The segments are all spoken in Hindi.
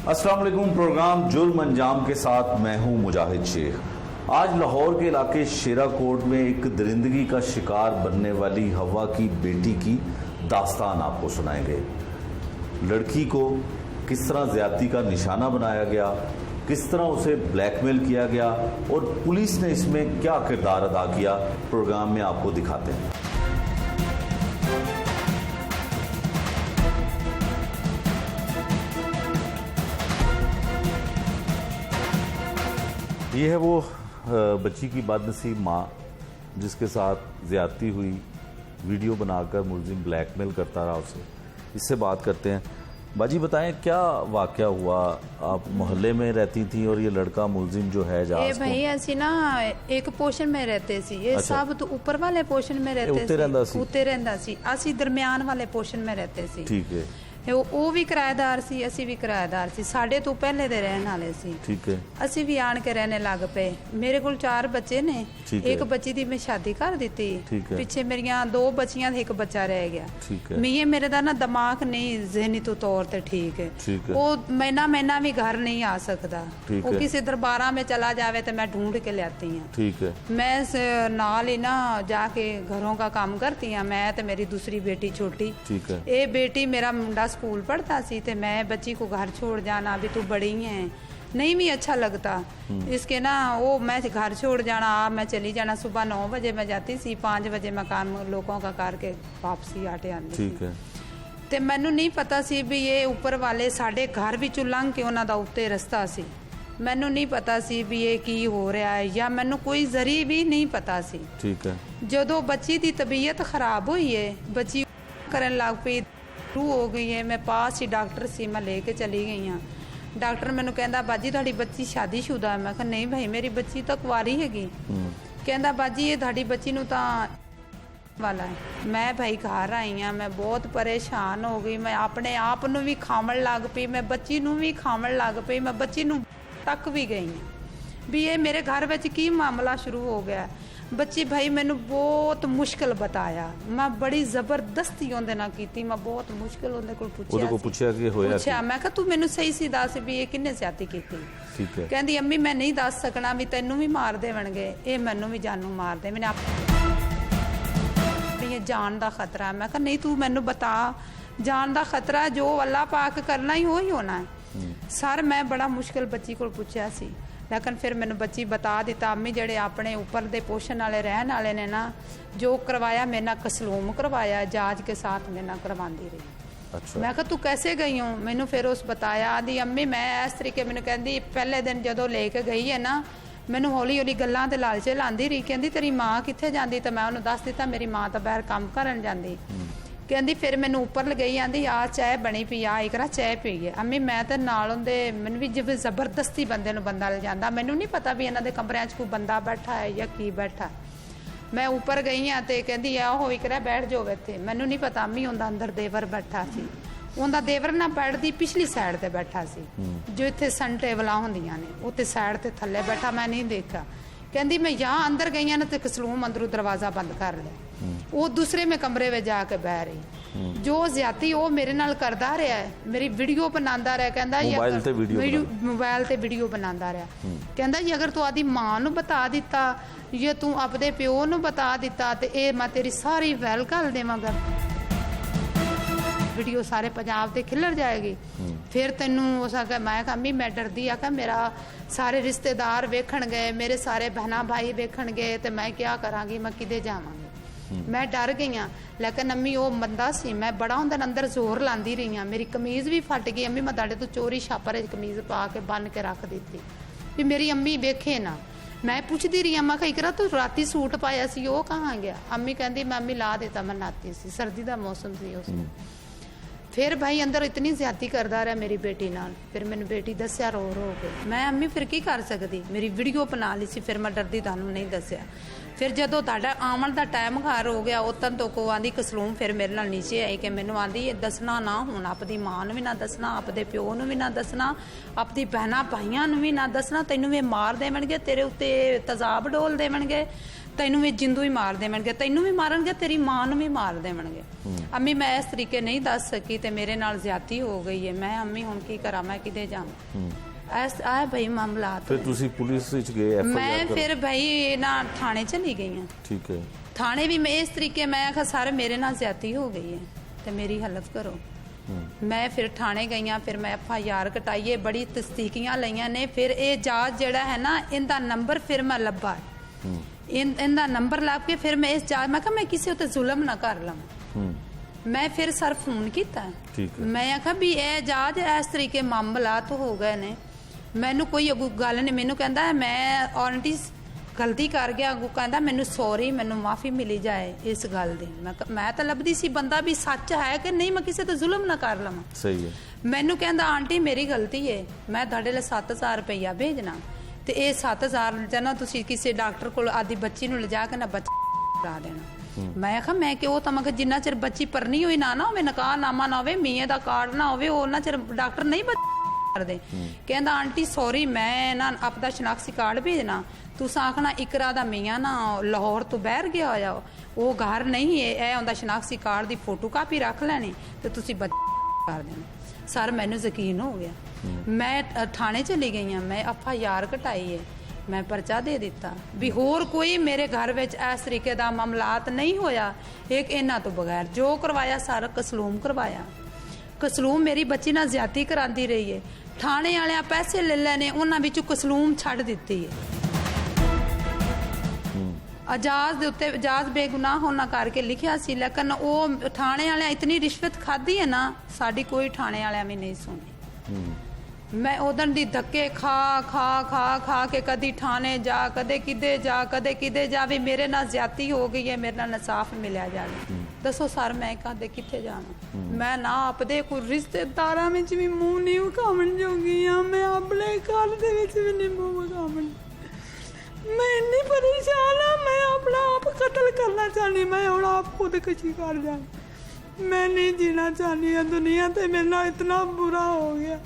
अस्सलाम वालेकुम। प्रोग्राम जुल्म अंजाम के साथ मैं हूं मुजाहिद शेख। आज लाहौर के इलाके शेराकोट में एक दरिंदगी का शिकार बनने वाली हवा की बेटी की दास्तान आपको सुनाएंगे। लड़की को किस तरह ज्यादती का निशाना बनाया गया, किस तरह उसे ब्लैकमेल किया गया और पुलिस ने इसमें क्या किरदार अदा किया, प्रोग्राम में आपको दिखाते हैं। ये है वो बच्ची की बदनसीब माँ जिसके साथ ज्यादती हुई। वीडियो बनाकर मुलजिम ब्लैकमेल करता रहा उसे। इससे बात करते हैं। बाजी बताएं क्या वाकया हुआ? आप मोहल्ले में रहती थी और ये लड़का मुलजिम जो है जहाज भाई ऐसी ना एक पोर्शन में रहते सी। ये अच्छा। सब तो ऊपर वाले पोर्शन में रहते सी, उत्ते रहंदा सी। असी दरमियान वाले पोर्शन में रहते सी। ठीक है। ਉਹ ਵੀ ਕਿਰਾਏਦਾਰ ਸੀ, ਅਸੀਂ ਵੀ ਕਿਰਾਏਦਾਰ ਸੀ। ਸਾਡੇ ਤੋਂ ਪਹਿਲੇ ਦੇ ਰਹਿਣ ਵਾਲੇ ਸੀ। ठीक है। ਅਸੀਂ ਵੀ ਆਣ ਕੇ ਰਹਿਣੇ ਲੱਗ ਪਏ। ਮੇਰੇ ਕੋਲ 4 ਬੱਚੇ ਨੇ। ठीक ਇੱਕ है। ਬੱਚੀ ਦੀ ਮੈਂ ਸ਼ਾਦੀ ਕਰ ਦਿੱਤੀ। ठीक है। ਪਿੱਛੇ ਮੇਰੀਆਂ 2 ਬੱਚੀਆਂ ਤੇ ਇੱਕ ਬੱਚਾ ਰਹਿ ਗਿਆ। ठीक है। ਮੀਏ ਮੇਰੇ ਦਾ ਨਾ ਦਿਮਾਗ ਨਹੀਂ ਜ਼ਿਹਨੀ ਤੌਰ ਤੇ ਠੀਕ ਹੈ। ठीक है। ਉਹ ਮਹੀਨਾ ਵੀ घर नहीं आ सकता। ठीक ਉਹ है। ਕਿਸੇ ਦਰਬਾਰਾਂ में चला जावे तो मैं ढूंढ के लाती हूँ। ठीक है। मैं नाल ही ना जाके घरों का काम करती हूँ। मैं तो मेरी दूसरी बेटी छोटी। ठीक है। ये बेटी मेरा मुंडा स्कूल पढ़ता सी ते मैं बच्ची को घर छोड़ जाना, अभी तू बड़ी है नहीं भी अच्छा लगता। इसके ना वो मैं घर छोड़ जाना, मैं चली जाना। सुबह 9 बजे मैं जाती सी, 5 बजे मैं काम लोगों का करके वापसी आटे आती। ठीक है। ਤੇ ਮੈਨੂੰ ਨਹੀਂ ਪਤਾ ਸੀ ਵੀ ਇਹ ਉੱਪਰ ਵਾਲੇ ਸਾਡੇ ਘਰ ਵਿੱਚੋਂ ਲੰਘ ਕੇ ਉਹਨਾਂ ਦਾ ਉੱਤੇ ਰਸਤਾ ਸੀ। ਮੈਨੂੰ ਨਹੀਂ ਪਤਾ ਸੀ ਵੀ ਇਹ ਕੀ ਹੋ ਰਿਹਾ ਹੈ ਜਾਂ ਮੈਨੂੰ ਕੋਈ ਜ਼ਰੀ ਵੀ ਨਹੀਂ ਪਤਾ ਸੀ। ठीक है। ਜਦੋਂ ਬੱਚੀ ਦੀ ਤਬੀਅਤ ਖਰਾਬ ਹੋਈ ਹੈ, ਬੱਚੀ ਕਰਨ ਲੱਗ ਪਈ, ਰੂ ਹੋ ਗਈ ਹੈ। ਮੈਂ ਪਾਸ ਹੀ ਡਾਕਟਰ ਸੀ, ਮੈਂ ਲੈ ਕੇ ਚਲੀ ਗਈ ਹਾਂ। ਡਾਕਟਰ ਮੈਨੂੰ ਕਹਿੰਦਾ ਬਾਜੀ ਤੁਹਾਡੀ ਬੱਚੀ ਸ਼ਾਦੀशुदा ਹੈ। ਮੈਂ ਕਿਹਾ ਨਹੀਂ ਭਾਈ ਮੇਰੀ ਬੱਚੀ ਤਾਂ ਕੁਆਰੀ ਹੈਗੀ। ਕਹਿੰਦਾ ਬਾਜੀ ਇਹ ਤੁਹਾਡੀ ਬੱਚੀ ਨੂੰ ਤਾਂ वाला है। मैं भाई घर आई हाँ, मैं बहुत परेशान हो गई। मैं अपने आप नू भी खावण लग पई, मैं बच्ची नू भी खावण लग पई, मैं बच्ची नू तक भी गई हाँ भी ये मेरे घर में की मामला शुरू हो गया। बच्ची भाई मैनू बहुत मुश्किल बताया। मैं बड़ी जबरदस्ती उहदे नाल कीती। मैं बहुत मुश्किल उहदे कोल पूछया कि होया पूछया मैं कहा तू मैनू सही सी दस भी ये किन्ने ज्यादती कीती। ठीक है। कहंदी अम्मी मैं नहीं दस सकना भी तैनू भी मार देवणगे, ये मैनू भी जानू मार दे। मैंने ये जान का खतरा। मैं कहा नहीं तू मैनू बता, जान का खतरा जो अल्लाह पाक करना ही हो ही होना है। सर मैं बड़ा मुश्किल बच्ची को पूछया सी, लेकिन फिर मैनू बच्ची बता दिता अम्मी जेडे अपने ऊपर दे पोषण वाले रहन वाले ने ना जो करवाया मेरे नाल कसलूम करवाया, जाज के साथ मेरे नाल करवांदी रही। अच्छा। मैं कहा तू कैसे गई हूँ? मैनू फिर उस बताया आदि अम्मी मैं इस तरीके। मैनू कहती पहले दिन जदों लेके गई है ना मैनू हौली हौली गल्लां ते लालचे लांदी रही। कहती तेरी माँ कित्थे जांदी? तो मैं उन्होंने दस दिता मेरी माँ तो बाहर काम करन जांदी। कहती फिर मैनू ऊपर गई आंदी आ चाय बनी पी आ इकरा चाय पी है। अम्मी मैं तो नाल उहदे मैनू भी जिवें जबरदस्ती बंदे नूं बंदा ले जांदा। मैनू नहीं पता भी इन्हां दे कमरिਆਂ 'ਚ कोई बंदा बैठा है या की बैठा। मैं ऊपर गई हाँ तो कहती आओ इकरा बैठ जाओ इत्थे। मैनू नहीं पता अम्मी उहदा अंदर देवर बैठा सी। उनका देवर ना बैठ दी पिछली साइड ते बैठा सी जो इत्थे सन टेबल होंदियां ने उत्ते साइड ते थल्ले बैठा। मैं नहीं देखा। कहती मैं यहाँ अंदर गई ना तो कसलूम अंदरों दरवाजा बंद कर लिया। वो दूसरे में कमरे में जाके बह रही। जो ज्यादती वो मेरे नाल करदा रहा है, मेरी वीडियो बनांदा रहा। कहंदा मोबाइल ते वीडियो बनांदा रहा। कहंदा जी अगर तू आदी मां नूं बता दिता या तू अपने प्यो नूं बता दिता तो ये मैं तेरी सारी वैल घल देवांगा, वीडियो सारे पंजाब ते खिलर जाएगी। फिर तेनू उस आखिया मैं अम्मी मैं डरदी आखिया मेरा सारे रिश्तेदार वेखण गए, मेरे सारे बहना भाई वेखण गए तो मैं क्या करांगी, मैं किदे जावांगी। मैं डर गई हाँ। लेकिन अम्मी वो बंदा सी मैं बड़ा उहदे अंदर जोर लांदी रही हाँ। मेरी कमीज भी फट गई। अम्मी मैं तुहाडे तो चोरी छापर कमीज पा के बन के रख दी भी मेरी अम्मी वेखे ना। मैं पुछदी रही मैं कहा इकरा तू राती सूट पाया सी वो कहाँ गया? अम्मी कहती मैं अम्मी ला देता, मैं नाती सी, सर्दी का मौसम सी उसमें। फिर भाई अंदर इतनी ज्यादती करता रहा मेरी बेटी नाल। फिर मैंने बेटी दस्या रो रो के। मैं अम्मी फिर की कर सकती, मेरी वीडियो बना ली सी। फिर मैं डरदी तुहानू नहीं दस्या। फिर जदों तुहाडा आवन का टाइम घर हो गया उतन तो को आंदी कसलूम फिर मेरे नाल नीचे आई कि मैनू आंदी दसना ना हुण अपनी मां नूं भी ना दसना, अपने प्यो नूं भी ना दसना, अपनी बहना भाइयां नूं भी ना दसना, तैनूं भी मार देवणगे, तेरे उत्ते तेजाब डोल देवणगे, ਤੈਨੂੰ ਵੀ ਜਿੰਦੂ ਹੀ ਮਾਰ ਦੇਣਗੇ, ਤੈਨੂੰ ਵੀ ਮਾਰਨਗੇ, ਤੇਰੀ ਮਾਂ ਨੂੰ ਵੀ ਮਾਰ ਦੇਣਗੇ। ਅੰਮੀ ਮੈਂ ਇਸ ਤਰੀਕੇ ਨਹੀਂ ਦੱਸ ਸਕੀ ਤੇ ਮੇਰੇ ਨਾਲ ਜ਼ਿਆਦਤੀ ਹੋ ਗਈ ਹੈ। ਮੈਂ ਅੰਮੀ ਹੁਣ ਕੀ ਕਰਾਂ, ਮੈਂ ਕਿਤੇ ਜਾਵਾਂ? ਐਸ ਆ ਭਾਈ ਮਾਮਲਾ ਫਿਰ ਤੁਸੀਂ ਪੁਲਿਸ ਵਿੱਚ ਗਏ? ਮੈਂ ਫਿਰ ਭਾਈ ਨਾ ਥਾਣੇ ਚਲੀ ਗਈ ਹਾਂ। ਠੀਕ ਹੈ। ਥਾਣੇ ਵੀ ਮੈਂ ਇਸ ਤਰੀਕੇ ਮੈਂ ਆਖਿਆ ਸਰ ਮੇਰੇ ਨਾਲ ਜ਼ਿਆਦਤੀ ਹੋ ਗਈ ਹੈ ਤੇ ਮੇਰੀ ਹੈਲਪ ਕਰੋ। ਮੈਂ ਫਿਰ ਥਾਣੇ ਗਈਆਂ, ਫਿਰ ਮੈਂ FIR ਕਟਾਈਏ, ਬੜੀ ਤਸਦੀਕੀਆਂ ਲਈਆਂ ਨੇ। ਫਿਰ ਇਹ ਜਾਜ ਜਿਹੜਾ ਹੈ ਨਾ ਇਹਦਾ ਨੰਬਰ ਫਿਰ ਮੈਂ ਲੱਭਾ, ਇਹਦਾ ਨੰਬਰ ਲੱਭ ਕੇ ਫਿਰ ਮੈਂ ਇਸ ਜਾਜ ਮੈਂ ਕਿਹਾ ਮੈਂ ਕਿਸੇ ਉੱਤੇ ਜ਼ੁਲਮ ਨਾ ਕਰ ਲਵਾਂ। ਮੈਂ ਫਿਰ ਸਰ ਫੋਨ ਕੀਤਾ, ਮੈਂ ਆਖਿਆ ਵੀ ਇਹ ਜਾਜ ਇਸ ਤਰੀਕੇ ਮਾਮਲਾਤ ਹੋ ਗਏ ਨੇ, ਮੈਨੂੰ ਕੋਈ ਅਗੂ ਗੱਲ ਨਹੀਂ। ਮੈਨੂੰ ਕਹਿੰਦਾ ਮੈਂ ਆਂਟੀ ਗਲਤੀ ਕਰ ਗਿਆ, ਅੱਗੋਂ ਕਹਿੰਦਾ ਮੈਨੂੰ ਸੌਰੀ, ਮੈਨੂੰ ਮਾਫੀ ਮਿਲੀ ਜਾਏ ਇਸ ਗੱਲ ਦੀ। ਮੈਂ ਤਾਂ ਲੱਭਦੀ ਸੀ ਬੰਦਾ ਵੀ ਸੱਚ ਹੈ ਕਿ ਨਹੀਂ, ਮੈਂ ਕਿਸੇ ਤੇ ਜ਼ੁਲਮ ਨਾ ਕਰ ਲਵਾਂ। ਸਹੀ ਹੈ। ਮੈਨੂੰ ਕਹਿੰਦਾ ਆਂਟੀ ਮੇਰੀ ਗਲਤੀ ਹੈ, ਮੈਂ ਤੁਹਾਡੇ ਲਈ 7000 ਰੁਪਇਆ ਭੇਜਣਾ ਤੇ ਇਹ 7000 ਜਨਾ ਤੁਸੀਂ ਕਿਸੇ ਡਾਕਟਰ ਕੋਲ ਆਦੀ ਬੱਚੀ ਨੂੰ ਲਿਜਾ ਕੇ ਨਾ ਬੱਚਾ ਕਰਾ ਦੇਣਾ। ਮੈਂ ਆਖਿਆ ਮੈਂ ਕਿ ਉਹ ਤਾਂ ਮੈਂ ਜਿੰਨਾ ਚਿਰ ਬੱਚੀ ਪਰਨੀ ਹੋਈ ਨਾ ਹੋਵੇ, ਨਕਾਹ ਨਾਮਾ ਨਾ ਹੋਵੇ, ਮੀਆਂ ਦਾ ਕਾਰਡ ਨਾ ਹੋਵੇ, ਉਹਨਾਂ ਚਿਰ ਡਾਕਟਰ ਨਹੀਂ ਕਰਦੇ। ਕਹਿੰਦਾ ਆਂਟੀ ਸੌਰੀ, ਮੈਂ ਨਾ ਆਪਦਾ ਸ਼ਨਾਖਤੀ ਕਾਰਡ ਭੇਜਣਾ, ਤੁਸੀਂ ਆਖਣਾ ਇਕਰਾ ਦਾ ਮੀਆਂ ਨਾ ਲਾਹੌਰ ਤੋਂ ਬਾਹਰ ਗਿਆ ਹੋਇਆ, ਉਹ ਘਰ ਨਹੀਂ ਹੈ, ਇਹ ਉਹਦਾ ਸ਼ਨਾਖਤੀ ਕਾਰਡ ਦੀ ਫੋਟੋ ਕਾਪੀ ਰੱਖ ਲੈਣੀ ਤੇ ਤੁਸੀਂ ਬੱਚਾ ਕਰ ਦੇਣਾ। ਸਰ ਮੈਨੂੰ ਯਕੀਨ ਹੋ ਗਿਆ। ਮੈਂ ਥਾਣੇ ਚਲੀ ਗਈ ਹਾਂ, ਮੈਂ FIR ਕਟਾਈ ਹੈ, ਮੈਂ ਪਰਚਾ ਦੇ ਦਿੱਤਾ ਵੀ ਹੋਰ ਕੋਈ ਮੇਰੇ ਘਰ ਵਿੱਚ ਇਸ ਤਰੀਕੇ ਦਾ ਮਾਮਲਾਤ ਨਹੀਂ ਹੋਇਆ। ਇੱਕ ਇਹਨਾਂ ਤੋਂ ਬਗੈਰ ਜੋ ਕਰਵਾਇਆ ਸਾਰਾ ਕਸਲੂਮ ਕਰਵਾਇਆ। ਕਸਲੂਮ ਮੇਰੀ ਬੱਚੀ ਨਾਲ ਜ਼ਿਆਦਤੀ ਕਰਾਂਦੀ ਰਹੀ ਹੈ। ਥਾਣੇ ਵਾਲਿਆਂ ਪੈਸੇ ਲੈ ਲੈਣੇ, ਉਹਨਾਂ ਵਿੱਚੋਂ ਕਸਲੂਮ ਛੱਡ ਦਿੱਤੀ ਹੈ। ਆਜ਼ਾਦ ਦੇ ਉੱਤੇ ਆਜ਼ਾਦ ਬੇਗੁਨਾਹ ਹੋਣਾ ਕਰਕੇ ਲਿਖਿਆ ਸੀ, ਲੇਕਿਨ ਉਹ ਥਾਣੇ ਵਾਲਿਆਂ ਇਤਨੀ ਰਿਸ਼ਵਤ ਖਾਧੀ ਹੈ ਨਾ, ਸਾਡੀ ਕੋਈ ਥਾਣੇ ਵਾਲਿਆਂ ਵੀ ਨਹੀਂ ਸੁਣੀ। ਮੈਂ ਉਦੋਂ ਦੀ ਧੱਕੇ ਖਾ ਖਾ ਖਾ ਖਾ ਕੇ ਕਦੀ ਥਾਣੇ ਜਾ, ਕਦੇ ਕਿਦੇ ਜਾ, ਕਦੇ ਕਿਦੇ ਜਾ, ਵੀ ਮੇਰੇ ਨਾਲ ਜ਼ਿਆਦਤੀ ਹੋ ਗਈ ਹੈ, ਮੇਰੇ ਨਾਲ ਇਨਸਾਫ ਮਿਲਿਆ ਜਾਵੇ। ਦੱਸੋ ਸਰ ਮੈਂ ਕਦੇ ਕਿੱਥੇ ਜਾਵਾਂ? ਮੈਂ ਨਾ ਆਪਦੇ ਕੋਈ ਰਿਸ਼ਤੇਦਾਰਾਂ ਵਿੱਚ ਵੀ ਮੂੰਹ ਨਹੀਂ ਵਿਖਾਉਣ ਜੋਗੀ ਆ, ਮੈਂ ਆਪਣੇ ਘਰ ਦੇ ਵਿੱਚ ਵੀ ਨਹੀਂ ਮੂੰਹ ਵਿਖਾਉਣ। ਮੈਂ ਇੰਨੀ ਪਰੇਸ਼ਾਨ ਆ, ਮੈਂ ਆਪਣਾ ਆਪ ਕਤਲ ਕਰਨਾ ਚਾਹਨੀ, ਮੈਂ ਹੁਣ ਆਪ ਖੁਦਕੁਸ਼ੀ ਕਰ ਜਾ। ਮੈਂ ਨਹੀਂ ਜੀਣਾ ਚਾਹਨੀ ਦੁਨੀਆ ਤੇ, ਮੇਰੇ ਨਾਲ ਇਤਨਾ ਬੁਰਾ ਹੋ ਗਿਆ,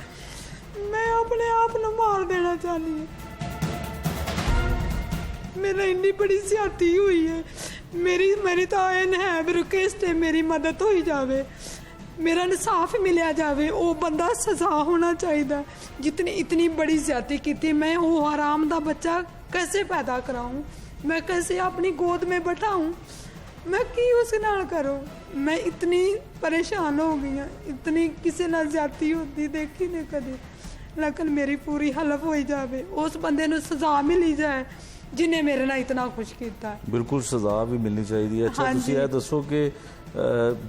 ਮੈਂ ਆਪਣੇ ਆਪ ਨੂੰ ਮਾਰ ਦੇਣਾ ਚਾਹਨੀ। ਮੇਰਾ ਇੰਨੀ ਬੜੀ ਜ਼ਿਆਦਤੀ ਹੋਈ ਹੈ, ਮੇਰੀ ਤਾਂ ਇਹ ਹੈ ਵੀ ਰਿਕੁਐਸਟ ਹੈ ਮੇਰੀ ਮਦਦ ਹੋਈ ਜਾਵੇ, मेरा इंसाफ मिलिया जाए। वो बंदा सजा होना चाहिए जितनी इतनी बड़ी ज्यादती की। मैं वो हराम दा बच्चा कैसे पैदा कराऊं, मैं कैसे अपनी गोद में बैठाऊं, मैं की उस नाल करूं। मैं इतनी परेशान हो गई हूँ, इतनी किसी नाल ज्यादती होती देखी नहीं कभी, लेकिन मेरी पूरी हलफ हो जाए, उस बंदे नूं सजा मिली जाए जिन्हें मेरे नाल इतना खुश किया। बिल्कुल सजा भी मिलनी चाहिए। अच्छा तुसीं ਇਹ ਦੱਸੋ कि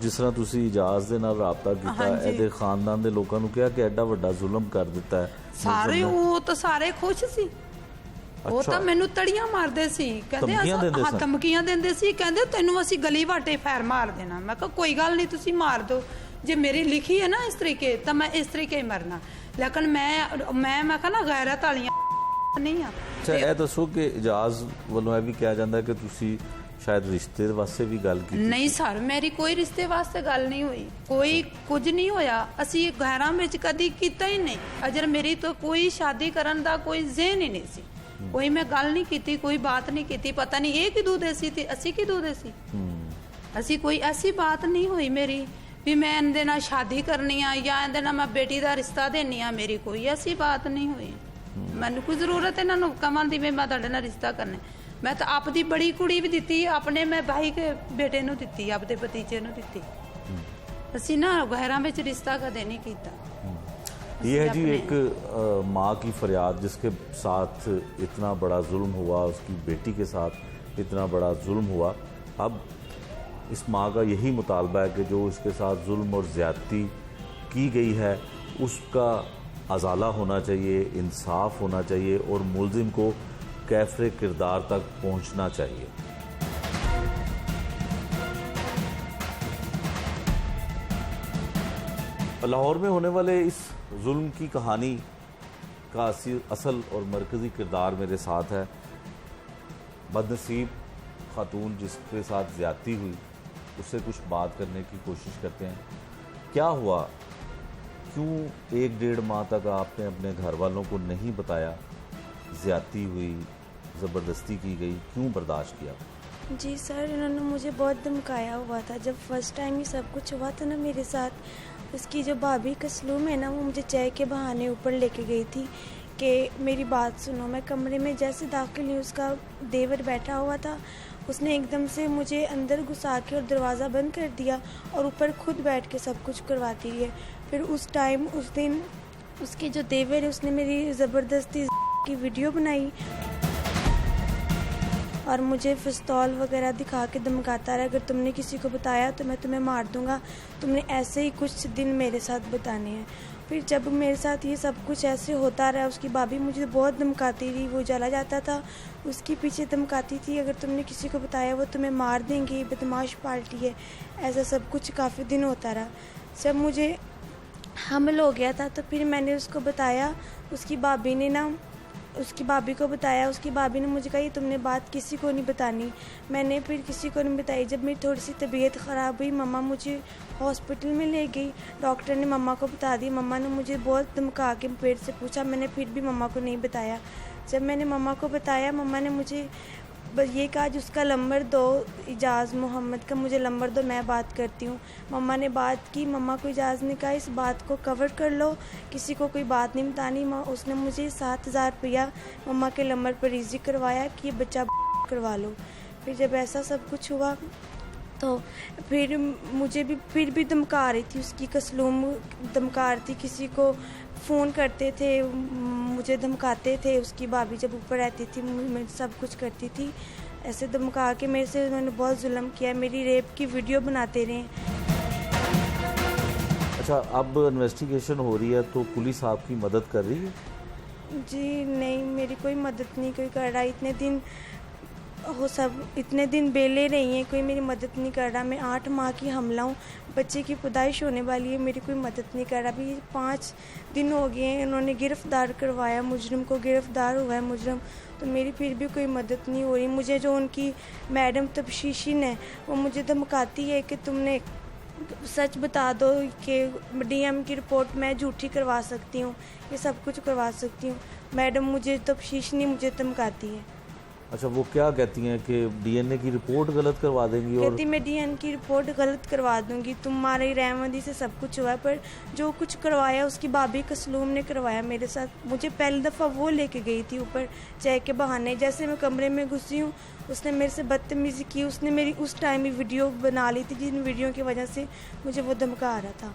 जिस तरह तुसीं इजाज़ दे नाल राबता कीता, ਇਹਦੇ खानदान ਦੇ ਲੋਕਾਂ ਨੂੰ ਕਿਹਾ ਕਿ ਐਡਾ ਵੱਡਾ ਜ਼ੁਲਮ ਕਰ ਦਿੱਤਾ ਹੈ ਸਾਰੇ, ਉਹ ਤਾਂ ਸਾਰੇ ਖੁਸ਼ ਸੀ। ਉਹ ਤਾਂ ਮੈਨੂੰ ਤੜੀਆਂ ਮਾਰਦੇ ਸੀ, ਕਹਿੰਦੇ ਹਾਂ ਧਮਕੀਆਂ ਦਿੰਦੇ ਸੀ, ਕਹਿੰਦੇ ਤੈਨੂੰ ਅਸੀਂ ਗਲੀ ਵਾਟੇ ਫੈਰ ਮਾਰ ਦੇਣਾ। ਮੈਂ ਕਿਹਾ ਕੋਈ ਗੱਲ ਨਹੀਂ ਤੁਸੀਂ ਮਾਰ ਦਿਓ, ਜੇ ਮੇਰੀ ਲਿਖੀ ਹੈ ਨਾ ਇਸ ਤਰੀਕੇ ਤਾਂ ਮੈਂ ਇਸ ਤਰੀਕੇ ਹੀ ਮਰਨਾ। ਲੇਕਿਨ ਮੈਂ ਕਿਹਾ ਨਾ ਗੈਰਤ ਵਾਲੀਆਂ ਨਹੀਂ ਆ। ਅੱਛਾ ਇਹ ਦੱਸੋ ਕਿ ਇਜਾਜ਼ ਵੱਲੋਂ ਇਹ ਵੀ ਕਿਹਾ ਜਾਂਦਾ ਕਿ ਤੁਸੀਂ शायद रिश्ते वास्ते भी गल की? नहीं सर, मेरी कोई रिश्ते वास्ते गल नहीं हुई, कोई कुछ नहीं होया। असी घरां विच कदी कीता ही नहीं। अजर मेरी तो कोई शादी करन दा कोई ज़हन ही नहीं सी, कोई मैं गल नहीं कीती, कोई बात नहीं कीती। पता नहीं ये किदू दे सी ते असी किदू दे सी। असी कोई ऐसी बात नहीं हुई मेरी भी मैं इहदे नाल शादी करनी आ या इहदे नाल मैं बेटी दा रिश्ता देनी आ, मेरी कोई ऐसी बात नहीं हुई। मैनूं कोई जरूरत इन्हां नूं कवन दी मैं तुहाडे नाल रिश्ता करना। मैं तो आपदी बड़ी कुड़ी भी दी, अपने मैं भाई के बेटे नूं दी, आपदे भतीजे नूं दी। असी ना गैरां विच रिश्ता कदे नहीं कीता। ये है जी एक माँ की फरियाद जिसके साथ इतना बड़ा जुल्म हुआ, उसकी बेटी के साथ इतना बड़ा जुल्म हुआ। अब इस माँ का यही मुतालबा है कि जो इसके साथ जुल्म और ज़्यादती की गई है उसका अजाला होना चाहिए, इंसाफ होना चाहिए और मुलजिम को कैफरे किरदार तक पहुंचना चाहिए। लाहौर में होने वाले इस जुल्म की कहानी का असल और मरकज़ी किरदार मेरे साथ है। बदनसीब खातून जिसके साथ ज़्यादती हुई उससे कुछ बात करने की कोशिश करते हैं। क्या हुआ, क्यों 1-1.5 माह तक आपने अपने घर वालों को नहीं बताया ज़्यादती हुई, ज़बरदस्ती की गई, क्यों बर्दाश्त किया? जी सर, इन्होंने मुझे बहुत धमकाया हुआ था। जब फर्स्ट टाइम ये सब कुछ हुआ था ना मेरे साथ, उसकी जो भाभी कसलूम है ना, वो मुझे चाय के बहाने ऊपर लेके गई थी कि मेरी बात सुनो। मैं कमरे में जैसे दाखिल हुई, उसका देवर बैठा हुआ था। उसने एकदम से मुझे अंदर घुसा के और दरवाज़ा बंद कर दिया और ऊपर खुद बैठ के सब कुछ करवाती है। फिर उस टाइम उस दिन उसके जो देवर है, उसने मेरी ज़बरदस्ती की वीडियो बनाई और मुझे पिस्तौल वगैरह दिखा के धमकाता रहा, अगर तुमने किसी को बताया तो मैं तुम्हें मार दूंगा। तुमने ऐसे ही कुछ दिन मेरे साथ बताने हैं। फिर जब मेरे साथ ये सब कुछ ऐसे होता रहा, उसकी भाभी मुझे बहुत धमकाती रही। वो चला जाता था, उसके पीछे धमकाती थी, अगर तुमने किसी को बताया वो तुम्हें मार देंगे, बदमाश पार्टी है। ऐसा सब कुछ काफ़ी दिन होता रहा। जब मुझे हमल हो गया था तो फिर मैंने उसको बताया, उसकी भाभी ने ना उसकी भाभी को बताया। उसकी भाभी ने मुझे कहा ये तुमने बात किसी को नहीं बतानी। मैंने फिर किसी को नहीं बताई। जब मेरी थोड़ी सी तबीयत ख़राब हुई, मम्मा मुझे हॉस्पिटल में ले गई। डॉक्टर ने मम्मा को बता दी। मम्मा ने मुझे बहुत धमका के पेट से पूछा, मैंने फिर भी मम्मा को नहीं बताया। जब मैंने मम्मा को बताया, मम्मा ने मुझे बस ये कहा उसका नंबर दो, इजाज़ मोहम्मद का, मुझे नंबर दो, मैं बात करती हूँ। मम्मा ने बात की। मम्मा को इजाज़ ने कहा इस बात को कवर कर लो, किसी को कोई बात नहीं बतानी। उसने मुझे 7,000 रुपया मम्मा के नंबर पर ईजी करवाया कि ये बच्चा करवा लो। फिर जब ऐसा सब कुछ हुआ तो फिर मुझे भी फिर भी धमका रही थी। उसकी कसलूम धमका रही थी, किसी को फ़ोन करते थे, मुझे धमकाते थे। उसकी भाभी जब ऊपर रहती थी, मैं सब कुछ करती थी। ऐसे धमका के मेरे से उन्होंने बहुत जुल्म किया। मेरी रेप की वीडियो बनाते रहे। अच्छा, अब इन्वेस्टिगेशन हो रही है तो पुलिस आपकी मदद कर रही है? जी नहीं, मेरी कोई मदद नहीं कोई कर रहा। इतने दिन बेले रही हैं, कोई मेरी मदद नहीं कर रहा। मैं 8 माह की हमला हूँ, बच्चे की पैदाइश होने वाली है, मेरी कोई मदद नहीं कर रहा। अभी 5 दिन हो गए हैं, उन्होंने गिरफ़्तार करवाया मुजरिम को, गिरफ़्तार हुआ है मुजरिम, तो मेरी फिर भी कोई मदद नहीं हो रही। मुझे जो उनकी मैडम तफ्तीशिन है, वो मुझे धमकाती है कि तुमने सच बता दो कि डीएम की रिपोर्ट मैं झूठी करवा सकती हूँ, ये सब कुछ करवा सकती हूँ। मैडम मुझे तफ्तीशिन मुझे धमकाती है। अच्छा, वो क्या कहती हैं कि डीएनए की रिपोर्ट गलत करवा देंगी? और कहती मैं डीएनए की रिपोर्ट गलत करवा दूंगी, तुम्हारी रहमदी से सब कुछ हुआ है। पर जो कुछ करवाया उसकी भाभी कसलूम ने करवाया मेरे साथ। मुझे पहली दफ़ा वो लेके गई थी ऊपर चाय के बहाने। जैसे मैं कमरे में घुसी हूँ, उसने मेरे से बदतमीज़ी की। उसने मेरी उस टाइम ही वीडियो बना ली थी, जिन वीडियो की वजह से मुझे वो धमका रहा था।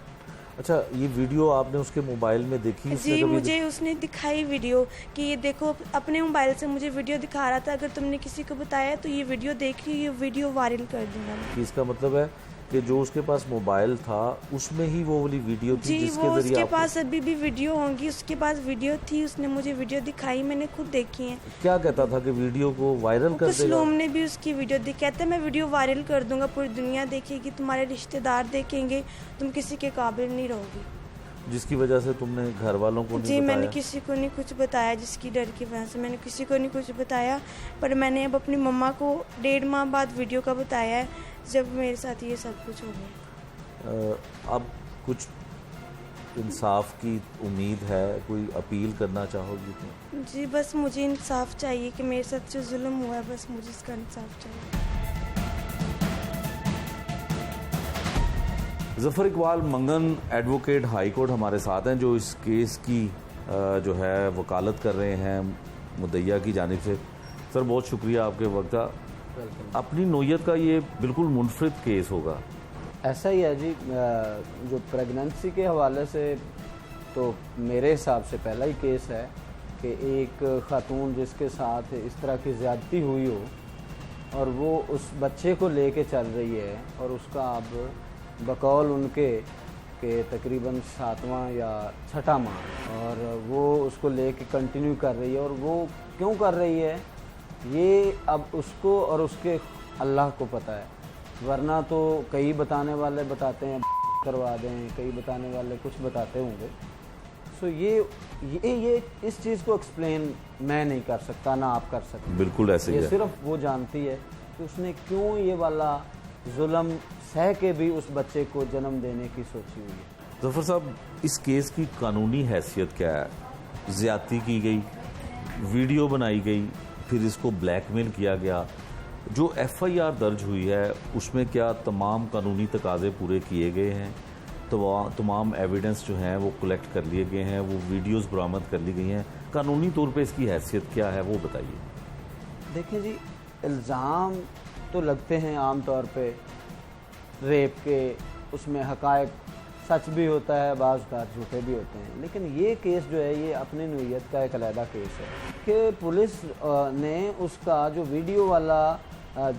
अच्छा, ये वीडियो आपने उसके मोबाइल में देखी? जी, मुझे उसने दिखाई वीडियो कि ये देखो, अपने मोबाइल से मुझे वीडियो दिखा रहा था, अगर तुमने किसी को बताया तो ये वीडियो देख ली, ये वीडियो वायरल कर दूंगा। इसका मतलब है कि जो उसके पास मोबाइल था उसमें ही वो वाली वीडियो थी, जी, जिसके वो जरिए उसके पास अभी भी वीडियो होंगी। उसके पास वीडियो थी, उसने मुझे वीडियो दिखाई, मैंने खुद देखी है। क्या कहता था कि वीडियो को वायरल कर देगा? कसलूम ने भी उसकी वीडियो देखी। कहता है मैं वीडियो वायरल कर दूंगा, पूरी दुनिया देखेगी, तुम्हारे रिश्तेदार देखेंगे, तुम किसी के काबिल नहीं रहोगी। जिसकी वजह से तुमने घर वालों को नहीं जी, बताया? मैंने किसी को नहीं कुछ बताया, जिसकी डर की वजह से मैंने किसी को नहीं कुछ बताया। पर मैंने अब अपनी मम्मा को 1.5 माह बाद वीडियो का बताया है, जब मेरे साथ ये सब कुछ हो गया। अब कुछ इंसाफ की उम्मीद है, कोई अपील करना चाहोगी तो? जी, बस मुझे इंसाफ चाहिए कि मेरे साथ जो जुल्म हुआ है, बस मुझे इसका इंसाफ चाहिए। ज़फ़र इकबाल मंगन एडवोकेट हाई कोर्ट हमारे साथ हैं, जो इस केस की जो है वकालत कर रहे हैं मुद्दइया की जानिब से। सर, बहुत शुक्रिया आपके वक्त का। अपनी नोयत का ये बिल्कुल मुनफरिद केस होगा। ऐसा ही है जी। जो प्रेगनेंसी के हवाले से तो मेरे हिसाब से पहला ही केस है कि एक ख़ातून जिसके साथ इस तरह की ज़्यादती हुई हो और वो उस बच्चे को लेके चल रही है और उसका अब बकौल उनके के तकरीबन 7वां या 6ठा माह, और वो उसको लेके कंटिन्यू कर रही है। और वो क्यों कर रही है ये अब उसको और उसके अल्लाह को पता है, वरना तो कई बताने वाले बताते हैं करवा दें, कई बताने वाले कुछ बताते होंगे। सो ये इस चीज़ को एक्सप्लेन मैं नहीं कर सकता, ना आप कर सकते। बिल्कुल ऐसे ही ये है। सिर्फ वो जानती है कि उसने क्यों ये वाला जुल्म सह के भी उस बच्चे को जन्म देने की सोची हुई है। ज़फ़र साहब, इस केस की कानूनी हैसियत क्या है? ज़्यादती की गई, वीडियो बनाई गई, फिर इसको ब्लैकमेल किया गया। जो एफआईआर दर्ज हुई है उसमें क्या तमाम कानूनी तकाजे पूरे किए गए हैं? तो तमाम एविडेंस जो हैं वो कलेक्ट कर लिए गए हैं, वो वीडियोस बरामद कर ली गई हैं। कानूनी तौर पे इसकी हैसियत क्या है वो बताइए। देखिए जी, इल्ज़ाम तो लगते हैं आम तौर पे रेप के, उसमें हकायक सच भी होता है, बाज़ का झूठे भी होते हैं, लेकिन ये केस जो है ये अपनी नौइयत का एक अलहदा केस है कि पुलिस ने उसका जो वीडियो वाला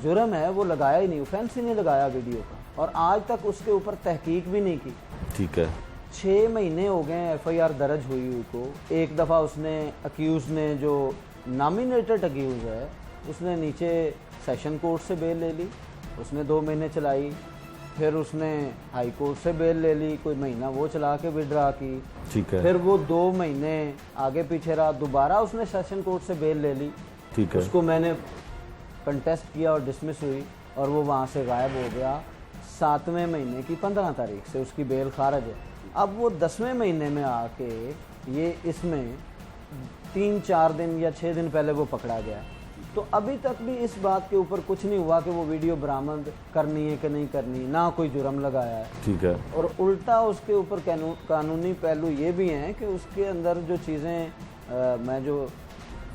जुर्म है वो लगाया ही नहीं, ऑफेंस ही नहीं लगाया वीडियो का, और आज तक उसके ऊपर तहकीक भी नहीं की। ठीक है। 6 महीने हो गए एफआईआर दर्ज हुई को। एक दफ़ा उसने अक्यूज़ ने, जो नॉमिनेटेड अक्यूज़ है, उसने नीचे सेशन कोर्ट से बेल ले ली, उसने 2 महीने चलाई। फिर उसने हाई कोर्ट से बेल ले ली, कोई महीना वो चला के विड्रा की। ठीक है। फिर वो 2 महीने आगे पीछे रहा, दोबारा उसने सेशन कोर्ट से बेल ले ली। ठीक है। उसको मैंने कंटेस्ट किया और डिसमिस हुई और वो वहाँ से गायब हो गया। 7वें महीने की 15 तारीख से उसकी बेल खारिज है। अब वो 10वें महीने में आके ये इसमें 3-4 दिन या 6 दिन पहले वो पकड़ा गया। तो अभी तक भी इस बात के ऊपर कुछ नहीं हुआ कि वो वीडियो बरामद करनी है कि नहीं करनी, ना कोई जुर्म लगाया है। ठीक है। और उल्टा उसके ऊपर कानूनी पहलू ये भी हैं कि उसके अंदर जो चीज़ें मैं जो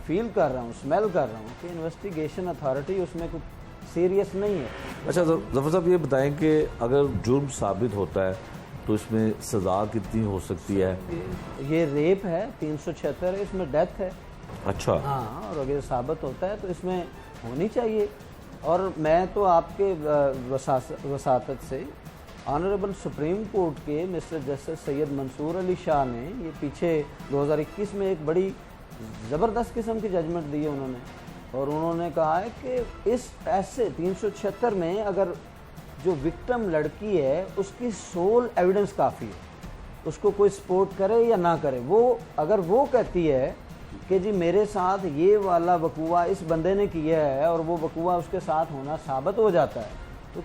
फील कर रहा हूँ, स्मेल कर रहा हूँ कि इन्वेस्टिगेशन अथॉरिटी उसमें कुछ सीरियस नहीं है। अच्छा ज़फ़र साहब, ये बताएं कि अगर जुर्म साबित होता है तो इसमें सज़ा कितनी हो सकती है? ये रेप है, 376 है, इसमें डेथ है। अच्छा। हाँ, और अगर साबित होता है तो इसमें होनी चाहिए। और मैं तो आपके वसातत से ऑनरेबल सुप्रीम कोर्ट के मिस्टर जस्टिस सैयद मंसूर अली शाह ने ये पीछे 2021 में एक बड़ी ज़बरदस्त किस्म की जजमेंट दी है उन्होंने, और उन्होंने कहा है कि इस ऐसे 376 में अगर जो विक्टिम लड़की है उसकी सोल एविडेंस काफ़ी है, उसको कोई सपोर्ट करे या ना करे, वो अगर वो कहती है कि जी मेरे साथ ये वाला वकूआ इस बंदे ने किया है और वो वकूआ उसके साथ होना साबित हो जाता है, तो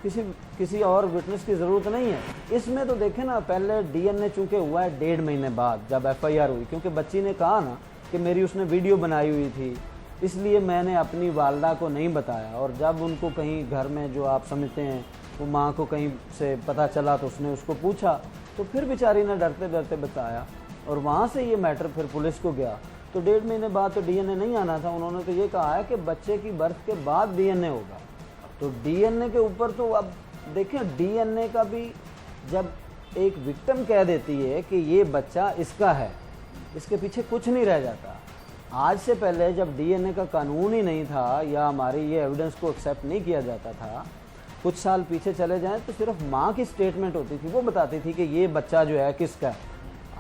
किसी और विटनेस की ज़रूरत नहीं है। इसमें तो देखें ना, पहले डीएनए चूँकि हुआ है 1.5 महीने बाद जब एफआईआर हुई, क्योंकि बच्ची ने कहा ना कि मेरी उसने वीडियो बनाई हुई थी, इसलिए मैंने अपनी वालदा को नहीं बताया। और जब उनको कहीं घर में, जो आप समझते हैं, वो माँ को कहीं से पता चला तो उसने उसको पूछा, तो फिर बेचारी ने डरते डरते बताया, और वहाँ से ये मैटर फिर पुलिस को गया। तो 1.5 महीने बाद तो डीएनए नहीं आना था। उन्होंने तो ये कहा है कि बच्चे की बर्थ के बाद डीएनए होगा। तो डीएनए के ऊपर तो अब देखें, डीएनए का भी जब एक विक्टिम कह देती है कि ये बच्चा इसका है, इसके पीछे कुछ नहीं रह जाता। आज से पहले जब डीएनए का कानून ही नहीं था या हमारी ये एविडेंस को एक्सेप्ट नहीं किया जाता था, कुछ साल पीछे चले जाएं तो सिर्फ माँ की स्टेटमेंट होती थी, वो बताती थी कि ये बच्चा जो है किसका है।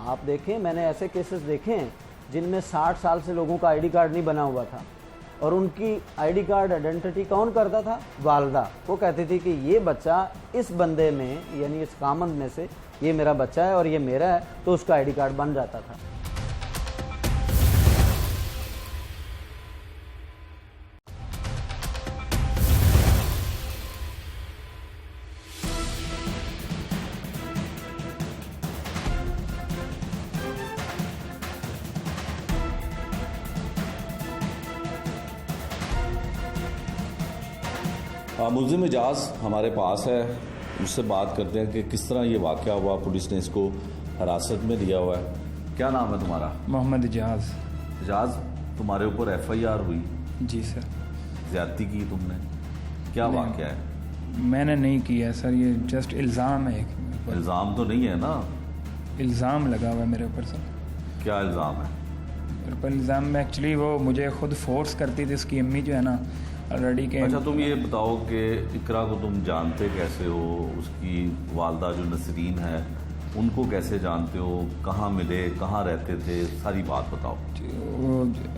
आप देखें, मैंने ऐसे केसेस देखे हैं जिनमें 60 साल से लोगों का आईडी कार्ड नहीं बना हुआ था, और उनकी आईडी कार्ड आइडेंटिटी कौन करता था? वालदा। वो कहती थी कि ये बच्चा इस बंदे में, यानी इस कामंद में से ये मेरा बच्चा है और ये मेरा है, तो उसका आईडी कार्ड बन जाता था। मुल्ज़िम एजाज हमारे पास है, उससे बात करते हैं कि किस तरह ये वाक़या हुआ, पुलिस ने इसको हिरासत में लिया हुआ है। क्या नाम है तुम्हारा? मोहम्मद एजाज। एजाज, तुम्हारे ऊपर एफआईआर हुई? जी सर। ज़्यादती की तुमने? क्या वाक़या है? मैंने नहीं किया सर, ये जस्ट इल्ज़ाम है। इल्ज़ाम तो नहीं है ना? इल्ज़ाम लगा हुआ है मेरे ऊपर सर। क्या इल्ज़ाम है? मेरे ऊपर इल्ज़ाम में एक्चुअली वो मुझे खुद फोर्स करती थी, उसकी अम्मी जो है ना ऑलरेडी के। अच्छा, तुम ये बताओ कि इकरा को तुम जानते कैसे हो? उसकी वालदा जो नसरीन है उनको कैसे जानते हो? कहाँ मिले, कहाँ रहते थे? सारी बात बताओ।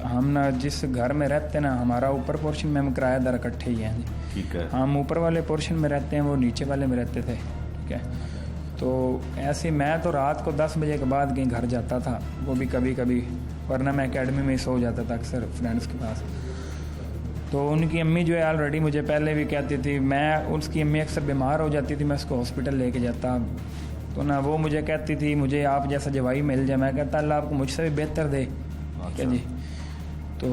हम ना जिस घर में रहते ना, हमारा ऊपर पोर्शन में हम किराएदार इकट्ठे ही हैं। ठीक है। हम ऊपर वाले पोर्शन में रहते हैं, वो नीचे वाले में रहते थे। ठीक है। तो ऐसे मैं तो रात को 10 बजे के बाद कहीं घर जाता था, वो भी कभी कभी, वरना मैं एकेडमी में ही सो जाता था अक्सर फ्रेंड्स के पास। तो उनकी अम्मी जो है ऑलरेडी मुझे पहले भी कहती थी, मैं उसकी अम्मी अक्सर बीमार हो जाती थी, मैं उसको हॉस्पिटल लेके जाता, तो ना वो मुझे कहती थी मुझे आप जैसा जवाई मिल जाए। मैं कहता अल्लाह आपको मुझसे भी बेहतर दे। ठीक है जी। तो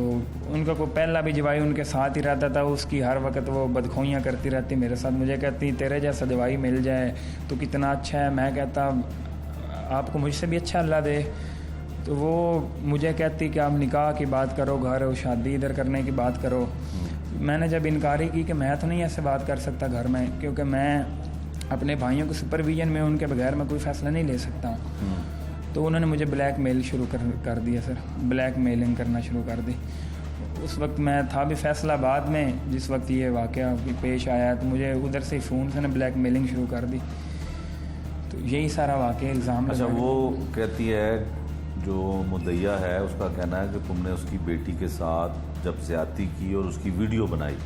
उनका कोई पहला भी जवाई उनके साथ ही रहता था, उसकी हर वक्त वो बदखोइयाँ करती रहती मेरे साथ। मुझे कहती तेरे जैसा जवाई मिल जाए तो कितना अच्छा है। मैं कहता आपको मुझसे भी अच्छा अल्लाह दे। तो वो मुझे कहती कि आप निकाह की बात करो, घर और शादी इधर करने की बात करो। मैंने जब इनकारी की कि मैं तो नहीं ऐसे बात कर सकता घर में, क्योंकि मैं अपने भाइयों के सुपरविजन में उनके बगैर मैं कोई फ़ैसला नहीं ले सकता हूँ। तो उन्होंने मुझे ब्लैक मेल शुरू कर दिया सर, ब्लैक मेलिंग करना शुरू कर दी। उस वक्त मैं था भी फैसलाबाद में, जिस वक्त ये वाक़या पेश आया, तो मुझे उधर से फ़ोन से ब्लैक मेलिंग शुरू कर दी। तो यही सारा वाक़या इल्ज़ाम। अच्छा, वो कहती है जो मुद्दइया है उसका कहना है कि तुमने उसकी बेटी के साथ जब ज़्यादती की और उसकी वीडियो बनाई,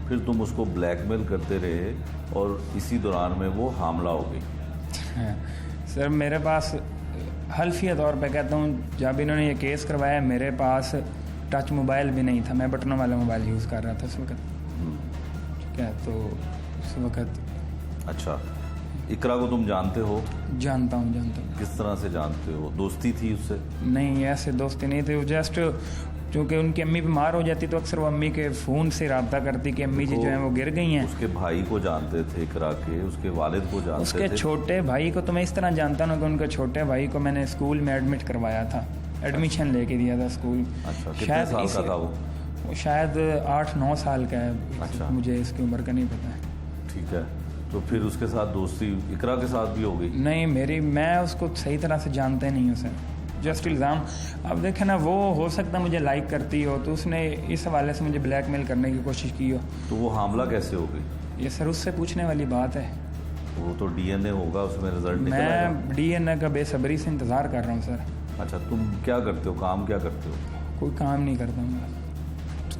फिर तुम उसको ब्लैकमेल करते रहे और इसी दौरान में वो हामला हो गई। सर मेरे पास हल्फिया तौर पे कहता हूँ, जब इन्होंने ये केस करवाया मेरे पास टच मोबाइल भी नहीं था, मैं बटनों वाला मोबाइल यूज़ कर रहा था उस वक्त। ठीक है, तो उस वक्त। अच्छा, इकरा को तुम जानते हो? जानता हूँ। किस तरह से जानते हो? दोस्ती थी उससे? नहीं, ऐसे दोस्ती नहीं थी। जस्ट क्योंकि उनकी अम्मी बीमार हो जाती तो अक्सर वो अम्मी के फ़ोन से रब्ता करती कि अम्मी जी जो है वो गिर गई हैं। उसके भाई को जानते थे इकरा के, उसके वालिद को जानते उसके थे? छोटे भाई को तो मैं इस तरह जानता हूँ कि उनके छोटे भाई को मैंने स्कूल में एडमिट करवाया था, एडमिशन लेके दिया था स्कूल। अच्छा, कितने साल का था वो? वो शायद 8-9 साल का है। अच्छा, मुझे इसकी उम्र का नहीं पता है। ठीक है, तो फिर उसके साथ दोस्ती इकरा के साथ भी हो गई? नहीं, मैं उसको सही तरह से जानते नहीं हूँ सर, जस्ट इल्ज़ाम। अब देखें ना, वो हो सकता मुझे लाइक करती हो तो उसने इस हवाले से मुझे ब्लैकमेल करने की कोशिश की हो। तो वो हामला कैसे हो गई? ये सर उससे पूछने वाली बात है। वो तो डीएनए होगा, उसमें रिजल्ट निकल आएगा। मैं डीएनए का बेसब्री से इंतज़ार कर रहा हूँ सर। अच्छा, तुम क्या करते हो, काम क्या करते हो? कोई काम नहीं करता हूँ,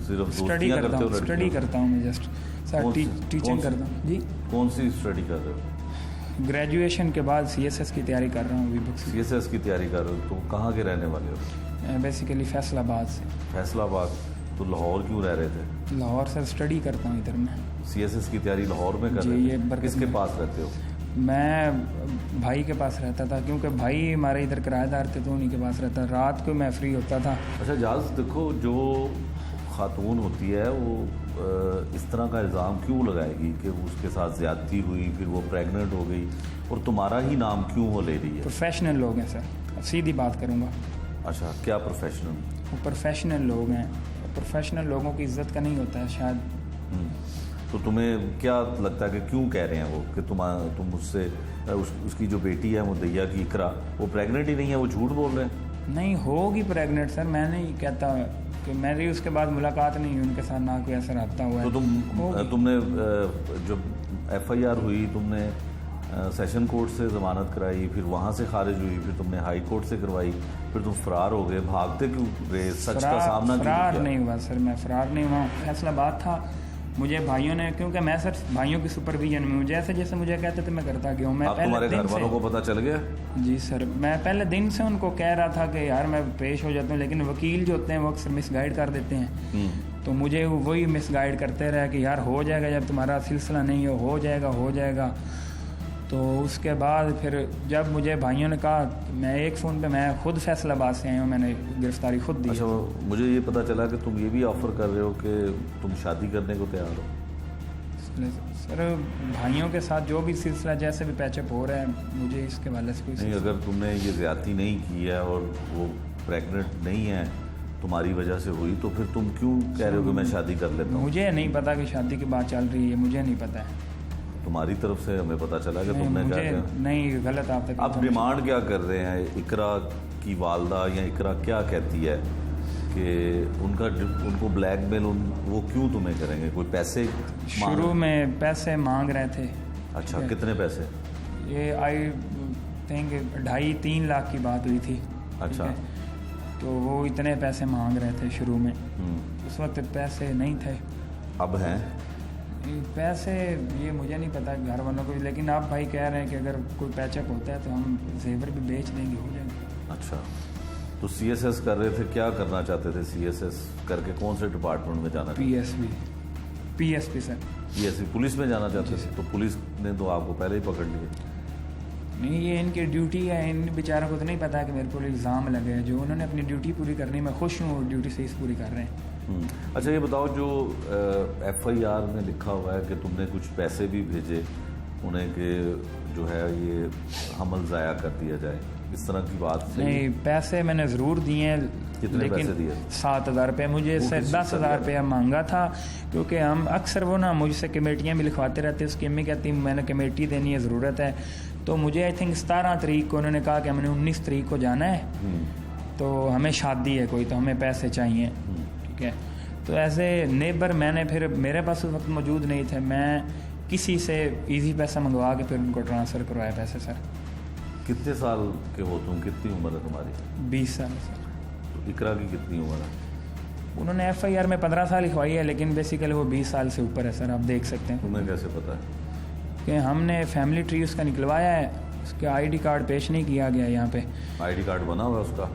सिर्फ स्टडी करता हूँ। स्टडी करता हूँ मैं जस्ट सर, टीचिंग करता हूँ जी। कौन सी स्टडी कर रहे हो? ग्रेजुएशन के बाद सीएसएस की तैयारी कर रहा हूँ अभी बुक्स। सीएसएस की तैयारी कर रहे हो? तो कहाँ के रहने वाले हो? बेसिकली फैसलाबाद से। फैसलाबाद? तो लाहौर क्यों रह रहे थे? लाहौर सर स्टडी करता हूँ इधर मैं। सीएसएस की तैयारी लाहौर में कर जी, रहे ये थे? बरकत किसके में। पास रहते हो? मैं भाई के पास रहता था, क्योंकि भाई हमारे इधर किराएदार थे तो उन्हीं के पास रहता। रात को मैं फ्री होता था। अच्छा जाज, देखो जो खातून होती है वो इस तरह का इल्ज़ाम क्यों लगाएगी कि उसके साथ ज़्यादती हुई, फिर वो प्रेग्नेंट हो गई, और तुम्हारा ही नाम क्यों वो ले रही है? प्रोफेशनल लोग हैं सर, सीधी बात करूँगा। अच्छा, क्या प्रोफेशनल? वो प्रोफेशनल लोग हैं, प्रोफेशनल लोगों की इज्जत का नहीं होता है शायद। तो तुम्हें क्या लगता है कि क्यों कह रहे हैं वो कि तुम उससे उसकी जो बेटी है मुद्दइया की इकरा, वो प्रेग्नेंट ही नहीं है, वो झूठ बोल रहे हैं? नहीं होगी प्रेग्नेंट सर, मैं नहीं कहता कि मेरी उसके बाद मुलाकात नहीं हुई उनके साथ, ना कोई ऐसा रब्ता हुआ है। तो तुमने जब FIR हुई, तुमने सेशन कोर्ट से ज़मानत कराई, फिर वहाँ से खारिज हुई, फिर तुमने हाई कोर्ट से करवाई, फिर तुम फरार हो गए, भागते क्यों रहे? सच का सामना क्यों फरार किया? नहीं हुआ सर, मैं फरार नहीं हुआ। फैसलाबाद था, मुझे भाइयों ने, क्योंकि मैं सर भाइयों की सुपरविजन में हूँ, जैसे जैसे मुझे कहते थे मैं करता गया हूँ। मैं अब तुम्हारे घर वालों को पता चल गया? जी सर, मैं पहले दिन से उनको कह रहा था कि यार मैं पेश हो जाता हूँ, लेकिन वकील जो होते हैं वो अक्सर मिसगाइड कर देते हैं। तो मुझे वही मिसगाइड करते रहे कि यार हो जाएगा, जब तुम्हारा सिलसिला नहीं हो जाएगा। तो उसके बाद फिर जब मुझे भाइयों ने कहा, मैं एक फ़ोन पे, मैं खुद फैसलाबाद से आया हूँ, मैंने गिरफ्तारी खुद दी। अच्छा, मुझे ये पता चला कि तुम ये भी ऑफ़र कर रहे हो कि तुम शादी करने को तैयार हो? सर भाइयों के साथ जो भी सिलसिला जैसे भी पैचअप हो रहा है, मुझे इसके वाले से कोई नहीं, अगर तुमने ये ज़्यादती नहीं की है और वो प्रेग्नेंट नहीं है, तुम्हारी वजह से हुई, तो फिर तुम क्यों कह रहे हो कि मैं शादी कर लेता हूँ? मुझे नहीं पता कि शादी की बात चल रही है, मुझे नहीं पता है। तुम्हारी तरफ से हमें पता चला कि तुमने क्या किया? नहीं, गलत आप तक। आप डिमांड क्या कर रहे हैं? इकरा की वालदा या इकरा क्या कहती है कि उनको ब्लैकमेल वो क्यों तुम्हें करेंगे? कोई पैसे शुरू में पैसे मांग रहे थे। अच्छा, कितने पैसे? ये आई थिंक 2.5-3 लाख की बात हुई थी। अच्छा, तो वो इतने पैसे मांग रहे थे शुरू में। उस वक्त पैसे नहीं थे। अब हैं पैसे? ये मुझे नहीं पता घर वालों को, लेकिन आप भाई कह रहे हैं कि अगर कोई पैचअप होता है तो हम जेवर भी बेच देंगे, हो जाएगा। अच्छा, तो CSS कर रहे थे, क्या करना चाहते थे? CSS करके कौन से डिपार्टमेंट में जाना? PSP sir. PSP पुलिस में जाना चाहते थे? तो पुलिस ने तो आपको पहले ही पकड़ लिया। नहीं, ये इनकी ड्यूटी है, इन बेचारों को तो नहीं पता कि मेरे को इल्ज़ाम लगे हैं। जो उन्होंने अपनी ड्यूटी पूरी करनी, मैं खुश हूँ, ड्यूटी सही से पूरी कर रहे हैं। अच्छा ये बताओ, जो FIR में लिखा हुआ है कि तुमने कुछ पैसे भी भेजे उन्हें कि जो है ये हमल ज़ाया कर दिया जाए, इस तरह की बात सही है? नहीं, पैसे मैंने ज़रूर दिए हैं। कितने लेकिन पैसे दिए? 7,000 रुपये मुझे वो से किस 10,000 रुपया मांगा था, क्योंकि हम अक्सर वो ना मुझसे कमेटियाँ भी लिखवाते रहते हैं। उसकी अम्मी कहती मैंने कमेटी देनी है, ज़रूरत है। तो मुझे आई थिंक 17 तारीख को उन्होंने कहा कि हमने 19 तारीख को जाना है, तो हमें शादी है कोई, तो हमें पैसे चाहिए, ठीक है। तो ऐसे नेबर, मैंने फिर मेरे पास उस वक्त मौजूद नहीं थे, मैं किसी से इजी पैसा मंगवा के फिर उनको ट्रांसफ़र करवाया पैसे। सर कितने साल के हो तुम, कितनी उम्र है तुम्हारी? 20 साल सर। तो इकरा की कितनी उम्र है? उन्होंने FIR में 15 साल लिखवाई है, लेकिन बेसिकली वो 20 साल से ऊपर है सर, आप देख सकते हैं। तुम्हें कैसे पता है? कि हमने फैमिली ट्री उसका निकलवाया है, उसका ID कार्ड पेश नहीं किया गया यहाँ पे। ID कार्ड बना हुआ है उसका?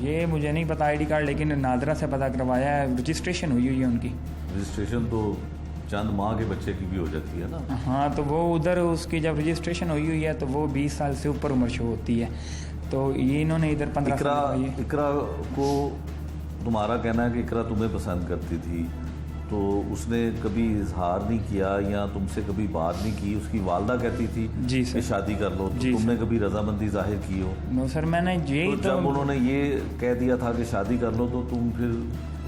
ये मुझे नहीं पता ID कार्ड, लेकिन नादरा से पता करवाया है, रजिस्ट्रेशन हुई हुई है उनकी। रजिस्ट्रेशन तो चंद माह के बच्चे की भी हो जाती है ना? हाँ, तो वो उधर उसकी जब रजिस्ट्रेशन हुई हुई है तो वो 20 साल से ऊपर उम्र शो होती है, तो ये इन्होंने इधर 15 साल लिखवाई है। इकरा को तुम्हारा कहना है कि इकरा तुम्हें पसंद करती थी, तो उसने कभी इजहार नहीं किया या तुमसे कभी बात नहीं की? उसकी वालदा कहती थी जी कि सर। शादी कर लो, तो जी तुमने कभी रजामंदी जाहिर की हो? नो सर, मैंने यही तो जब उन्होंने ये कह दिया था कि शादी कर लो, तो तुम फिर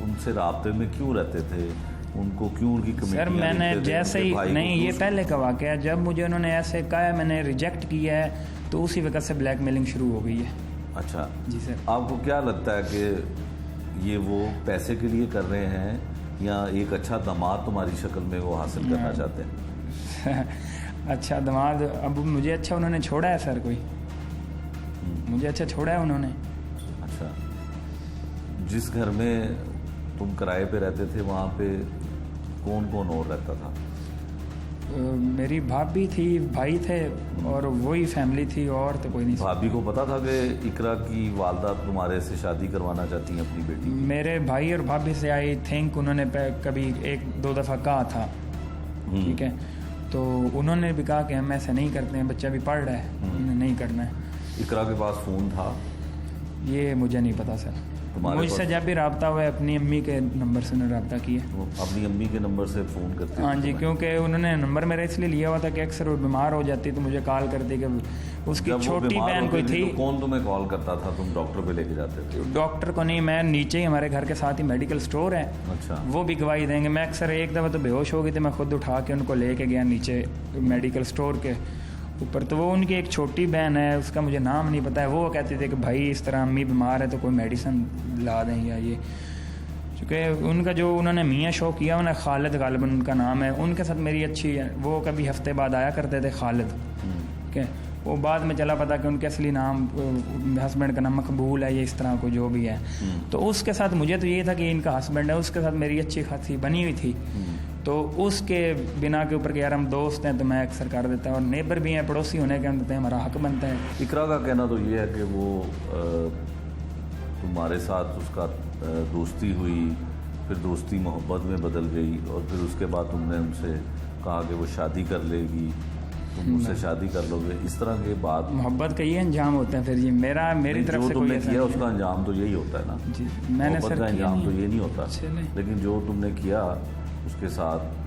उनसे राब्ते में क्यों रहते थे? उनको क्यों उनकी सर कमेटियां मैंने लिखते थे? जैसे उनके ही भाई को नहीं, ये दोस्त- पहले का वाक़या है, जब मुझे उन्होंने ऐसे कहा मैंने रिजेक्ट किया है, तो उसी वक्त से ब्लैकमेलिंग शुरू हो गई है। अच्छा, जी सर। आपको क्या लगता है कि ये वो पैसे के लिए कर रहे हैं या एक अच्छा दामाद तुम्हारी शक्ल में वो हासिल करना चाहते हैं? अच्छा दामाद, अब मुझे अच्छा उन्होंने छोड़ा है सर, कोई मुझे अच्छा छोड़ा है उन्होंने। अच्छा, जिस घर में तुम किराए पे रहते थे वहाँ पे कौन कौन और रहता था? मेरी भाभी थी, भाई थे, और वही फैमिली थी, और तो कोई नहीं। भाभी को पता था कि इकरा की वालदा तुम्हारे से शादी करवाना चाहती हैं अपनी बेटी? मेरे भाई और भाभी से आई थिंक उन्होंने कभी 1-2 दफ़ा कहा था, ठीक है, तो उन्होंने भी कहा कि हम ऐसे नहीं करते हैं, बच्चा भी पढ़ रहा है, उन्हें नहीं करना है। इकरा के पास फ़ोन था? ये मुझे नहीं पता सर, तुम्हारे मुझसे पास- जब भी रब्ता हुआ है अपनी अम्मी के नंबर से उन्होंने रब्ता किया। वो अपनी अम्मी के नंबर से फ़ोन करते हाँ थे जी, तुम्हें? क्योंकि उन्होंने नंबर मेरा इसलिए लिया हुआ था कि अक्सर वो बीमार हो जाती तो मुझे कॉल करती कि उसकी जब वो छोटी बीमार बहन कोई होती थी। तो कौन तुम्हें कॉल करता था? तुम डॉक्टर पे लेके जाते थे? डॉक्टर को नहीं, मैं नीचे ही, हमारे घर के साथ ही मेडिकल स्टोर है, अच्छा, वो भी गवाही देंगे। मैं अक्सर एक दफ़ा तो बेहोश हो गई थी, मैं खुद उठा के उनको लेके गया नीचे मेडिकल स्टोर के ऊपर। तो वो उनकी एक छोटी बहन है, उसका मुझे नाम नहीं पता है, वो कहते थे कि भाई इस तरह अम्मी बीमार है तो कोई मेडिसिन ला दें या ये, चूँकि उनका जो उन्होंने मियाँ शो किया, उन्हें खालिद गालिबन उनका नाम है, उनके साथ मेरी अच्छी है, वो कभी हफ्ते बाद आया करते थे, खालिद, ठीक है। वो बाद में चला पता कि उनके असली नाम हस्बैंड का नाम मकबूल है, ये इस तरह को जो भी है। तो उसके साथ मुझे तो ये था कि इनका हस्बैंड है, उसके साथ मेरी अच्छी खासी बनी हुई थी, तो उसके बिना के ऊपर कि यार हम दोस्त हैं तो मैं अक्सर कर देता हूँ, और नेबर भी हैं, पड़ोसी होने के नाते हमारा हक बनता है। इकरा का कहना तो ये है कि वो तुम्हारे साथ उसका दोस्ती हुई, फिर दोस्ती मोहब्बत में बदल गई, और फिर उसके बाद तुमने उनसे कहा कि वो शादी कर लेगी, तुम उससे शादी कर लोगे, इस तरह की बात। मोहब्बत का ये अंजाम होता है फिर जी, मेरी तरफ जो से कोई तुमने ऐसा किया नहीं उसका अंजाम तो यही होता है ना? जी, मैंने मोहब्बत सर का किया अंजाम तो नहीं। ये नहीं होता, चले। लेकिन जो तुमने किया उसके साथ,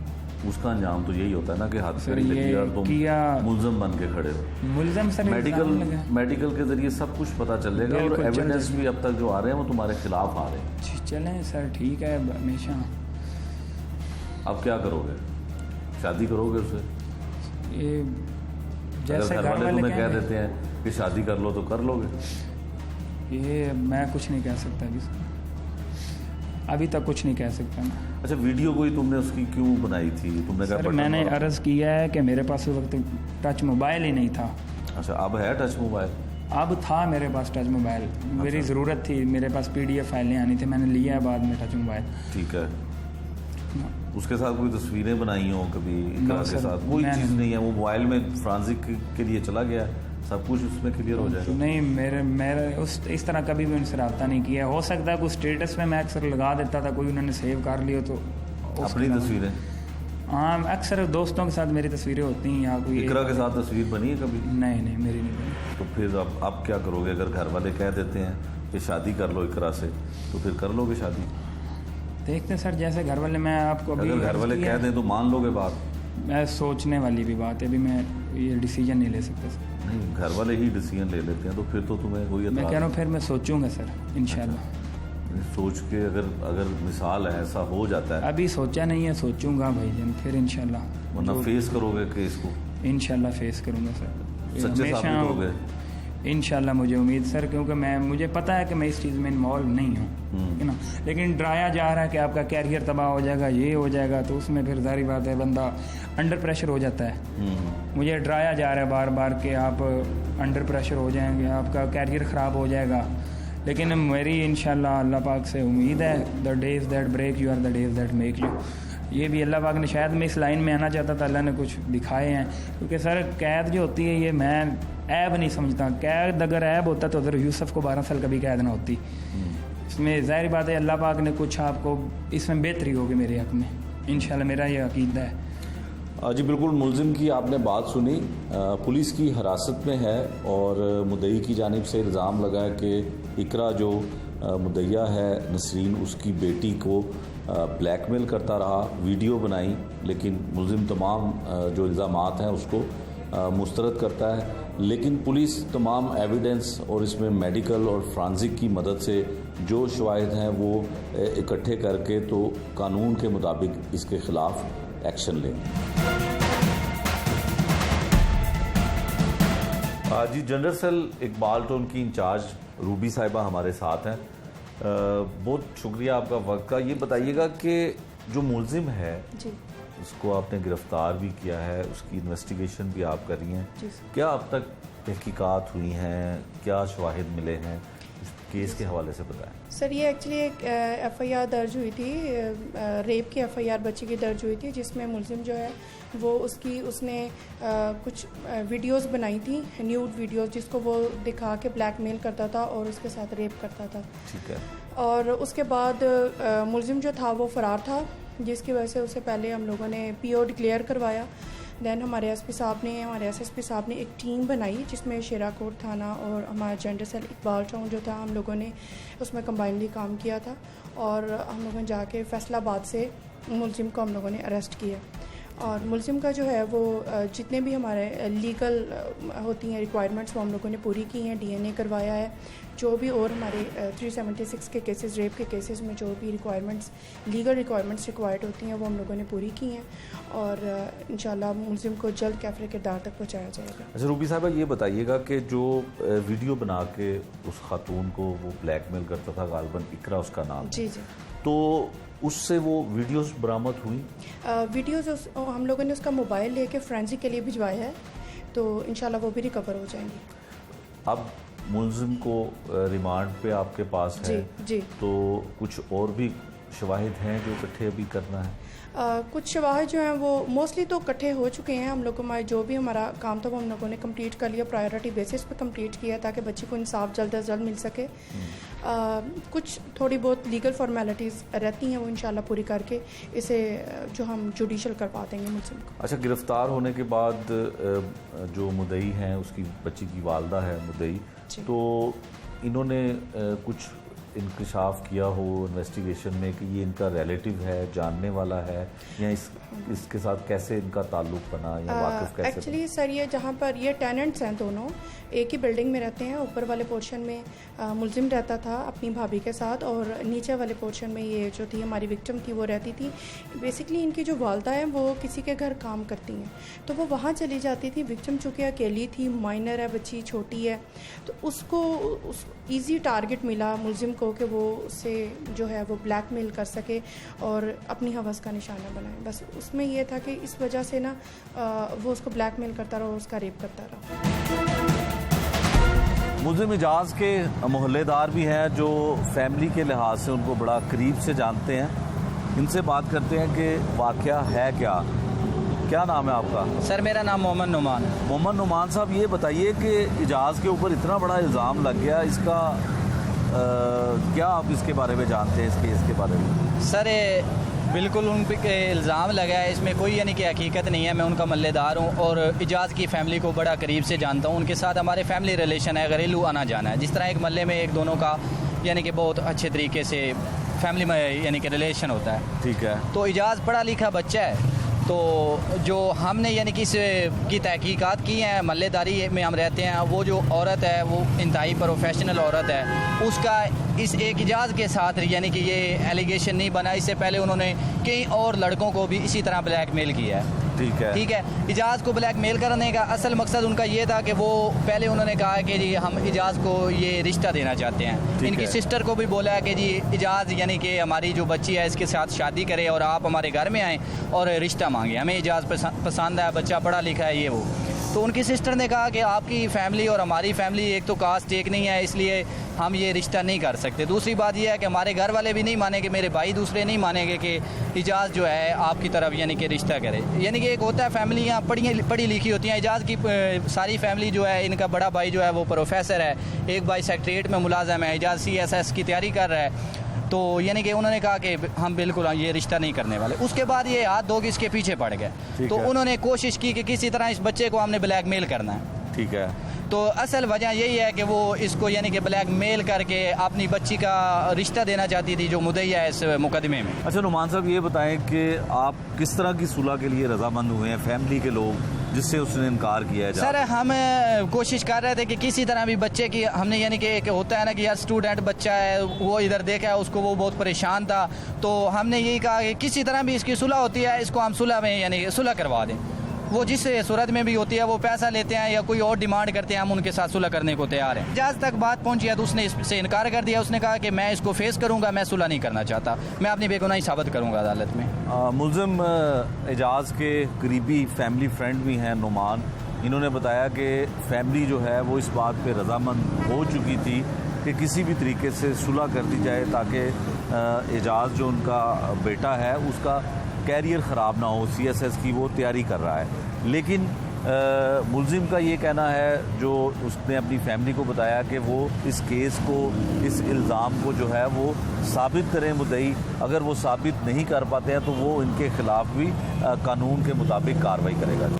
उसका अंजाम तो यही होता है ना कि हाथ सर, लगी ये और तुम किया- मुलजम बन के खड़े हो। मुलजम सर मेडिकल के जरिए सब कुछ पता चलेगा, और बिल्कुल, एविडेंस भी अब तक जो आ रहे हैं वो तुम्हारे खिलाफ आ रहे हैं। चलें सर, ठीक है, हमेशा। अब क्या करोगे? शादी करोगे उससे? ये अगर जैसे घर घर वाले वाले तुम्हें कह कहेंगे, देते हैं कि शादी कर लो तो कर लोगे? ये मैं कुछ नहीं कह सकता अभी सर, अभी तक कुछ नहीं कह सकता मैं। अच्छा, वीडियो कोई तुमने उसकी क्यों बनाई थी? तुमने कहा सर बटन मैंने दबाओ। अर्ज़ किया है कि मेरे पास उस वक्त टच मोबाइल ही नहीं था। अच्छा, अब है टच मोबाइल? अब था मेरे पास टच मोबाइल, मेरी ज़रूरत थी, मेरे पास PDF फाइलें आनी थी, मैंने लिया है बाद में टच मोबाइल। ठीक है, उसके साथ कोई तस्वीरें बनाई हो कभी इकरा के सर, साथ? कोई मैंने- चीज़ नहीं है, वो मोबाइल में फ्रांसिक के लिए चला गया, सब कुछ उसमें क्लियर हो जाएगा। नहीं, मेरे इस तरह कभी भी उनसे रब्ता नहीं किया। हो सकता है कुछ स्टेटस में मैं अक्सर लगा देता था, कोई उन्होंने सेव कर लिया तो अपनी तस्वीरें? हाँ, अक्सर दोस्तों के साथ मेरी तस्वीरें होती हैं या कोई इकरा के साथ तस्वीर बनी है कभी? नहीं नहीं, मेरी नहीं बनी। तो फिर अब आप क्या करोगे? अगर घर वाले कह देते हैं कि शादी कर लो इकरा से, तो फिर कर लोगे शादी? देखते हैं सर, जैसे घर वाले, मैं आपको अभी अगर घर वाले कह दें तो मान लोगे बात? मैं सोचने वाली भी बात है, अभी मैं ये डिसीजन नहीं ले सकता सर। नहीं, घर वाले ही डिसीजन ले लेते हैं, तो फिर तो तुम्हें कोई मैं कह रहा हूँ फिर मैं सोचूंगा सर, इंशाल्लाह। सोच के अगर मिसाल है ऐसा हो जाता है, अभी सोचा नहीं है, सोचूंगा भाईजान, फिर इंशाल्लाह। वरना फेस करोगे केस को? इंशाल्लाह फेस करूंगा सर, सच्चे साबित होगे इंशाल्लाह। मुझे उम्मीद सर, क्योंकि मुझे पता है कि मैं इस चीज़ में इन्वॉल्व नहीं हूँ, है ना। लेकिन डराया जा रहा है कि आपका कैरियर तबाह हो जाएगा, ये हो जाएगा, तो उसमें फिर जाहिर बात है बंदा अंडर प्रेशर हो जाता है। मुझे डराया जा रहा है बार बार कि आप अंडर प्रेशर हो जाएंगे, आपका कैरियर ख़राब हो जाएगा। लेकिन मेरी इंशाल्लाह अल्लाह पाक से उम्मीद है, the days that break you are the days that make you. ये भी अल्लाह पाक ने, शायद मैं इस लाइन में आना चाहता था, अल्लाह ने कुछ दिखाए हैं। क्योंकि सर कैद जो होती है, ये मैं ऐब नहीं समझता। कैद अगर ऐब होता तो हज़रत यूसुफ को 12 साल कभी कैद ना होती। इसमें ज़ाहिर बात है अल्लाह पाक ने कुछ आपको इसमें बेहतरी होगी मेरे हक़ में, इंशाल्लाह, मेरा ये अकीदा है। जी बिल्कुल, मुलजिम की आपने बात सुनी, पुलिस की हिरासत में है और मुद्दई की जानिब से इल्ज़ाम लगा है कि इकरा जो मुद्दइया है नसरीन, उसकी बेटी को ब्लैकमेल करता रहा, वीडियो बनाई, लेकिन मुलजिम तमाम जो इल्ज़ामात हैं उसको मुस्तरद करता है। लेकिन पुलिस तमाम एविडेंस और इसमें मेडिकल और फ्रांसिक की मदद से जो शवाहिद हैं वो इकट्ठे करके तो कानून के मुताबिक इसके ख़िलाफ़ एक्शन लें। जी, जनरल सेल इकबाल टाउन की इंचार्ज रूबी साहिबा हमारे साथ हैं। बहुत शुक्रिया आपका वक्त का। ये बताइएगा कि जो मुलजिम है जी, उसको आपने गिरफ्तार भी किया है, उसकी इन्वेस्टिगेशन भी आप कर रही हैं, क्या अब तक तहकीकात हुई हैं, क्या शवाहिद मिले हैं, इस केस के हवाले से बताएं। सर ये एक्चुअली एक एफआईआर दर्ज हुई थी, रेप की एफआईआर बच्ची की दर्ज हुई थी, जिसमें मुलजिम जो है वो उसने कुछ वीडियोस बनाई थी, न्यूड वीडियोस, जिसको वो दिखा के ब्लैकमेल करता था और उसके साथ रेप करता था। ठीक है। और उसके बाद मुलजिम जो था वो फ़रार था, जिसकी वजह से उसे पहले हम लोगों ने पीओ डिक्लेयर करवाया। दैन हमारे एसपी साहब ने, हमारे एसएसपी साहब ने एक टीम बनाई जिसमें शेराकोट थाना और हमारा जनरल सेल इकबाल टाउन जो था, हम लोगों ने उसमें कंबाइनली काम किया था। और हम लोगों ने जाके फैसलाबाद से मुलजिम को हम लोगों ने अरेस्ट किया। और मुलजिम का जो है वो जितने भी हमारे लीगल होती हैं रिक्वायरमेंट्स वो हम लोगों ने पूरी की हैं, डीएनए करवाया है, जो भी और हमारे 376 के केसेस, रेप के केसेस में जो भी रिक्वायरमेंट्स, लीगल रिक्वायरमेंट्स रिक्वायर्ड होती हैं वो हम लोगों ने पूरी की हैं। और इंशाल्लाह मुलजिम को जल्द कैफरे किरदार तक पहुँचाया जाएगा। अच्छा रूबी साहबा, ये बताइएगा कि जो वीडियो बना के उस खातून को वो ब्लैकमेल करता था, गालिबन इकरा उसका नाम, जी जी, तो उससे वो वीडियोस बरामद हुई? वीडियोस हम लोगों ने उसका मोबाइल लेके फोरेंसिक के लिए भिजवाया है, तो इंशाल्लाह वो भी रिकवर हो जाएंगी। अब मुलजिम को रिमांड पे आपके पास है, जी, तो कुछ और भी शवाहिद हैं जो इकट्ठे अभी करना है? कुछ शवाहिद जो हैं वो मोस्टली तो इकट्ठे हो चुके हैं। हम लोग हमारे जो भी हमारा काम था वो हम लोगों ने कंप्लीट कर लिया, प्रायोरिटी बेसिस पे कंप्लीट किया ताकि बच्चे को इंसाफ जल्द अज जल्द मिल सके। कुछ थोड़ी बहुत लीगल फॉर्मेलिटीज़ रहती हैं, वो इंशाल्लाह पूरी करके इसे जो हम जुडिशल करवा देंगे मुलजिम को। अच्छा, गिरफ्तार होने के बाद जो मुद्दई हैं, उसकी बच्ची की वालदा है मुद्दई, तो इन्होंने कुछ इंकशाफ किया हो इन्वेस्टिगेशन में कि ये इनका रिलेटिव है, जानने वाला है, या इसके साथ कैसे इनका ताल्लुक बना या वाकिफ कैसे? एक्चुअली सर ये जहाँ पर ये टेनेंट्स हैं, दोनों एक ही बिल्डिंग में रहते हैं। ऊपर वाले पोर्शन में मुलजिम रहता था अपनी भाभी के साथ, और नीचे वाले पोर्शन में ये जो थी हमारी विक्टिम थी वो रहती थी। बेसिकली इनकी जो वालदा है वो किसी के घर काम करती हैं, तो वो वहाँ चली जाती थी। विक्टिम चूँकि अकेली थी, माइनर है, बच्ची छोटी है, तो उसको ईजी टारगेट मिला मुलजिम को कि वो उससे जो है वो ब्लैकमेल कर सके और अपनी हवस का निशाना बनाए। बस उसमें ये था कि इस वजह से ना वो उसको ब्लैकमेल करता रहा और उसका रेप करता रहा। मुलजिम इजाज के मोहल्लेदार भी हैं जो फैमिली के लिहाज से उनको बड़ा करीब से जानते हैं। इनसे बात करते हैं कि वाकया है क्या। क्या नाम है आपका? सर मेरा नाम मोहम्मद नुमान है। मोहम्मद नुमान साहब, ये बताइए कि इजाज के ऊपर इतना बड़ा इल्ज़ाम लग गया, इसका क्या आप इसके बारे में जानते हैं, इस केस के बारे में? सर बिल्कुल उन पे इल्ज़ाम लगा है, इसमें कोई यानी कि हकीकत नहीं है। मैं उनका मल्लेदार हूँ और इजाज़ की फ़ैमिली को बड़ा करीब से जानता हूँ। उनके साथ हमारे फैमिली रिलेशन है, घरेलू आना जाना है। जिस तरह एक मल्ले में एक दोनों का यानी कि बहुत अच्छे तरीके से फैमिली में यानी कि रिलेशन होता है। ठीक है। तो इजाज़ पढ़ा लिखा बच्चा है, तो जो हमने यानी कि इसकी तहकीकात की हैं, मल्लेदारी में हम रहते हैं, वो जो औरत है वो इंतहाई प्रोफेशनल औरत है। उसका इस एक इजाज़ के साथ यानी कि ये एलिगेशन नहीं बना। इससे पहले उन्होंने कई और लड़कों को भी इसी तरह ब्लैकमेल किया है। ठीक है। ठीक है। इजाज़ को ब्लैकमेल करने का असल मकसद उनका ये था कि वो पहले उन्होंने कहा कि जी हम इजाज़ को ये रिश्ता देना चाहते हैं। इनकी सिस्टर को भी बोला है कि जी इजाज़ यानी कि हमारी जो बच्ची है इसके साथ शादी करे और आप हमारे घर में आएँ और रिश्ता मांगे, हमें इजाज़ पसंद है, बच्चा पढ़ा लिखा है ये वो। तो उनकी सिस्टर ने कहा कि आपकी फ़ैमिली और हमारी फ़ैमिली एक तो कास्ट एक नहीं है, इसलिए हम ये रिश्ता नहीं कर सकते। दूसरी बात यह है कि हमारे घर वाले भी नहीं मानेंगे, मेरे भाई दूसरे नहीं मानेंगे कि इजाज़ जो है आपकी तरफ यानी कि रिश्ता करे। यानी कि एक होता है फैमिली यहाँ पढ़ी लिखी होती हैं। इजाज़ की सारी फैमिली जो है, इनका बड़ा भाई जो है वो प्रोफेसर है, एक भाई सेक्रेटरीट में मुलाज़म है, इजाज़ CSS की तैयारी कर रहा है। तो यानी कि उन्होंने कहा कि हम बिल्कुल ये रिश्ता नहीं करने वाले। उसके बाद ये हाथ धो के इसके पीछे पड़ गए। तो उन्होंने कोशिश की कि किसी तरह इस बच्चे को हमने ब्लैकमेल करना है। ठीक है। तो असल वजह यही है कि वो इसको यानी कि ब्लैकमेल करके अपनी बच्ची का रिश्ता देना चाहती थी जो मुद्दईया है इस मुकदमे में। अच्छा नुमान साहब, ये बताएं कि आप किस तरह की सुलह के लिए रजामंद हुए हैं, फैमिली के लोग जिससे उसने इनकार किया है? सर हम कोशिश कर रहे थे कि किसी तरह भी बच्चे की हमने यानी कि एक होता है ना कि यार स्टूडेंट बच्चा है, वो इधर देखा है उसको, वो बहुत परेशान था। तो हमने यही कहा कि किसी तरह भी इसकी सुलह होती है, इसको हम सुलह में यानी सुलह करवा दें। वो जिस सूरत में भी होती है, वो पैसा लेते हैं या कोई और डिमांड करते हैं, हम उनके साथ सुलह करने को तैयार हैं। जज तक बात पहुंची है तो उसने इससे इनकार कर दिया। उसने कहा कि मैं इसको फेस करूंगा, मैं सुलह नहीं करना चाहता, मैं अपनी बेगुनाही साबित करूंगा अदालत में। मुल्ज़िम एजाज़ के करीबी फैमिली फ्रेंड भी हैं नुमान। इन्होंने बताया कि फैमिली जो है वो इस बात पे रजामंद हो चुकी थी कि किसी भी तरीके से सुलह कर दी जाए ताकि एजाज़ जो उनका बेटा है उसका कैरियर ख़राब ना हो। CSS की वो तैयारी कर रहा है। लेकिन मुल्ज़िम का ये कहना है, जो उसने अपनी फैमिली को बताया, कि वो इस केस को, इस इल्ज़ाम को जो है वो साबित करें मुद्दई। अगर वो साबित नहीं कर पाते हैं तो वो इनके ख़िलाफ़ भी कानून के मुताबिक कार्रवाई करेगा।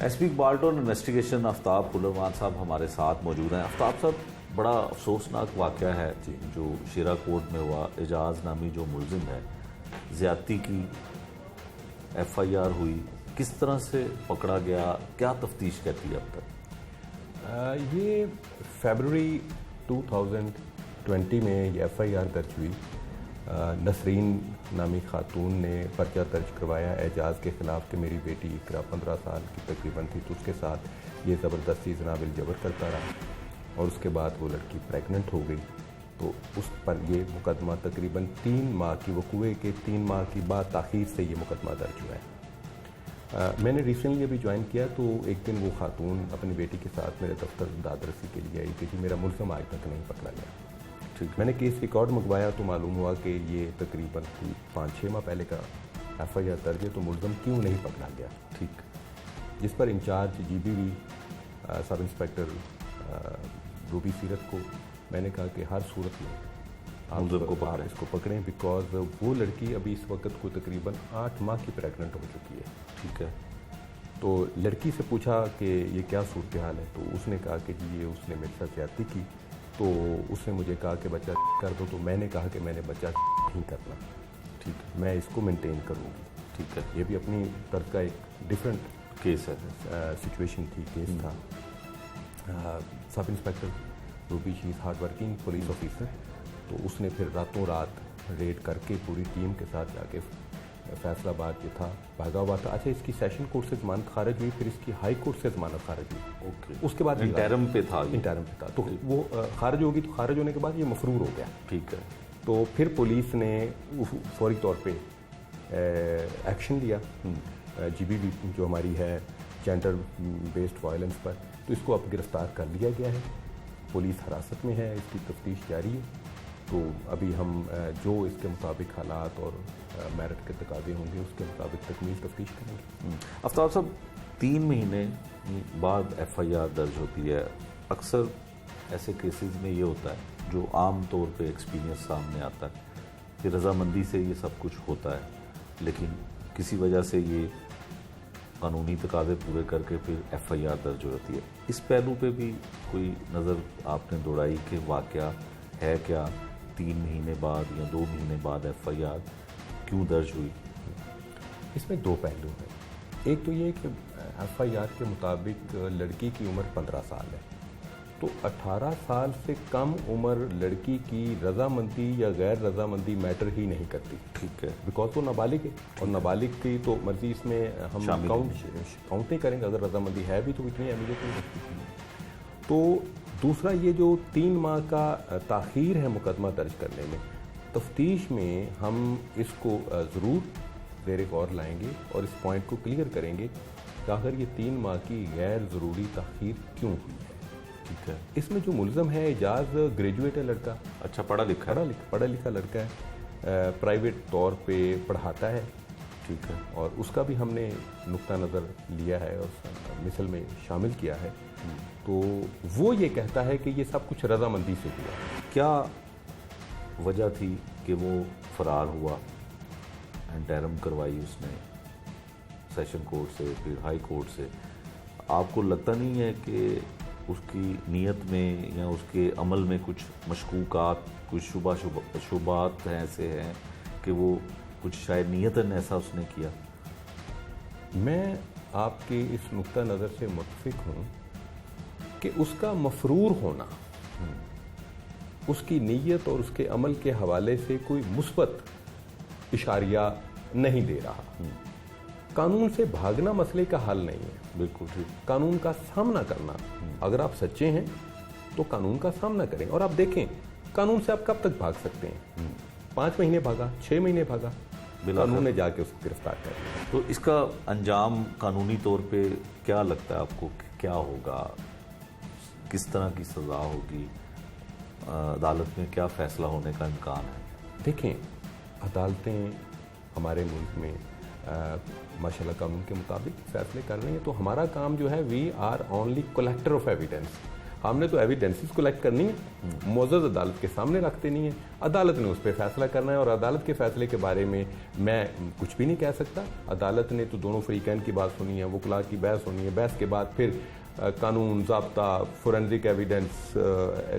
SP बाल्टन इन्वेस्टिगेशन आफ्ताब पुलरमान साहब हमारे साथ मौजूद हैं। आफ्ताब साहब, बड़ा अफसोसनाक वाक़या है जो शेरा कोट में हुआ। एजाज़ नामी जो मुल्ज़िम है, ज़्यादती की FIR हुई, किस तरह से पकड़ा गया, क्या तफ्तीश कहती है अब तक? ये फरवरी 2020 में ये FIR दर्ज हुई। नसरीन नामी खातून ने पर्चा दर्ज करवाया एजाज़ के ख़िलाफ़ कि मेरी बेटी इकरा 15 साल की तकरीबन थी, तो उसके साथ ये ज़बरदस्ती जनाबिल जबर करता रहा और उसके बाद वो लड़की प्रेग्नेंट हो गई। तो उस पर ये मुकदमा तकरीबन 3 माह की वक़ूए के 3 माह की बाद ताख़ीर से ये मुकदमा दर्ज हुआ है। मैंने रिसेंटली अभी ज्वाइन किया तो एक दिन वो खातून अपनी बेटी के साथ मेरे दफ्तर दादरसी के लिए आई कि जी मेरा मुल्ज़िम आज तक नहीं पकड़ा गया। ठीक, मैंने केस रिकॉर्ड मंगवाया तो मालूम हुआ कि ये तकरीबन 5-6 माह पहले का FIR दर्ज है, तो मुल्ज़िम क्यों नहीं पकड़ा गया। ठीक, जिस पर incharge GBV sub inspector Ruby Seerat को मैंने कहा कि हर सूरत में आप इसको पकड़ें, बिकॉज वो लड़की अभी इस वक्त को तकरीबन 8 माह की प्रेग्नेंट हो चुकी है। ठीक है। तो लड़की से पूछा कि ये क्या सूरत हाल है, तो उसने कहा कि जी ये उसने मेरे साथ ज़्यादती की। तो उसने मुझे कहा कि बच्चा कर दो, तो मैंने कहा कि मैंने बच्चा नहीं करना। ठीक है, मैं इसको मेंटेन करूँगी। ठीक है, ये भी अपनी तर्ज का एक डिफरेंट केस है, सिचुएशन थी, केस था। सब inspector Ruby, she is hard working police officer, तो उसने फिर रातों रात रेड करके पूरी टीम के साथ जाके फैसलाबाद जो था भागा हुआ था। अच्छा, इसकी सेशन कोर्ट से जमानत खारिज हुई, फिर इसकी हाई कोर्ट से जमानत खारिज हुई। ओके, उसके बाद इंटरम पे था, तो वो खारिज होगी, तो खारिज होने के बाद ये मफरूर हो गया। ठीक है, तो फिर पुलिस ने फौरी तौर पे एक्शन लिया GBV जो हमारी है जेंडर बेस्ड वायलेंस पर, तो इसको अब गिरफ्तार कर लिया गया है। पुलिस हिरासत में है, इसकी तफ्तीश जारी है तो अभी हम जो इसके मुताबिक हालात और मेरिट के तकाजे होंगे उसके मुताबिक तकमील तफ्तीश करेंगे। आफ्ताब साहब, 3 महीने बाद FIR दर्ज होती है। अक्सर ऐसे केसेस में ये होता है जो आम तौर पे एक्सपीरियंस सामने आता है कि रजामंदी से ये सब कुछ होता है, लेकिन किसी वजह से ये कानूनी तकाजे पूरे करके फिर FIR दर्ज हो जाती है। इस पहलू पे भी कोई नज़र आपने दौड़ाई कि वाक़या है क्या, 3 महीने बाद या 2 महीने बाद FIR क्यों दर्ज हुई? इसमें 2 पहलू हैं। एक तो ये कि FIR के मुताबिक लड़की की उम्र 15 साल है, तो 18 साल से कम उम्र लड़की की रजामंदी या गैर रजामंदी मैटर ही नहीं करती। ठीक है, बिकॉज वो नाबालिग है और नाबालिग की तो मर्जी इसमें हम काउंट नहीं करेंगे। अगर रजामंदी है भी तो इतनी अहमियत नहीं रखती। तो दूसरा ये जो 3 माह का ताख़ीर है मुकदमा दर्ज करने में, तफ्तीश में हम इसको ज़रूर ज़ेर गौर लाएंगे और इस पॉइंट को क्लियर करेंगे कि आखिर ये 3 माह की गैर ज़रूरी ताख़ीर क्यों हुई है। ठीक है। इसमें जो मुलज़म है एजाज़ ग्रेजुएट है लड़का, अच्छा पढ़ा लिखा लड़का है, प्राइवेट तौर पे पढ़ाता है। ठीक है। और उसका भी हमने नुक्ता नज़र लिया है और मिसल में शामिल किया है। तो वो ये कहता है कि ये सब कुछ रजामंदी से हुआ। क्या वजह थी कि वो फरार हुआ? इंटरम करवाई उसने सेशन कोर्ट से, फिर हाई कोर्ट से। आपको लगता नहीं है कि उसकी नीयत में या उसके अमल में कुछ मशकूकात, कुछ शुबात ऐसे हैं कि वो कुछ शायद नीयतन ऐसा उसने किया? मैं आपके इस नुक्ता नज़र से मुत्तफ़िक हूँ कि उसका मफरूर होना उसकी नीयत और उसके अमल के हवाले से कोई मुस्बत इशारिया नहीं दे रहा। कानून से भागना मसले का हल नहीं है। बिल्कुल ठीक। कानून का सामना करना, अगर आप सच्चे हैं तो कानून का सामना करें। और आप देखें कानून से आप कब तक भाग सकते हैं? 5 महीने भागा, 6 महीने भागा, कानून ने जाके उसको गिरफ्तार कर लिया। तो इसका अंजाम कानूनी तौर पे क्या लगता है आपको, क्या होगा? किस तरह की सज़ा होगी? अदालत में क्या फैसला होने का इम्कान है? देखें, अदालतें हमारे मुल्क में माशाल्लाह कानून के मुताबिक फैसले कर रही हैं। तो हमारा काम जो है, we are only collector of evidence. हमने तो एविडेंसेस कलेक्ट करनी है, मुअज़्ज़ज़ अदालत के सामने रख देनी है। अदालत ने उस पर फैसला करना है और अदालत के फैसले के बारे में मैं कुछ भी नहीं कह सकता। अदालत ने तो दोनों फरीकैन की बात सुनी है, वकला की बहस होनी है, बहस के बाद फिर कानून, ज़ाब्ता, फोरेंसिक एविडेंस,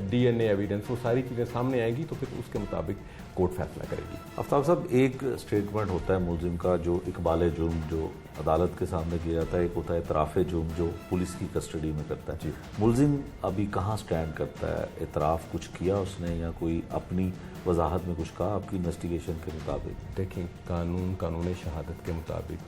DNA एविडेंस, वो सारी चीज़ें सामने आएंगी तो फिर उसके मुताबिक कोर्ट फैसला करेगी। आफ्ताब साहब, एक स्टेटमेंट होता है मुलजिम का जो इकबाल जुर्म जो अदालत के सामने किया जाता है, एक होता है इतराफ़ जुर्म जो पुलिस की कस्टडी में करता है। जी, मुलजिम अभी कहाँ स्टैंड करता है? इतराफ़ कुछ किया उसने या कोई अपनी वजाहत में कुछ कहा आपकी इन्वेस्टिगेशन के मुताबिक? देखें, कानून शहादत के मुताबिक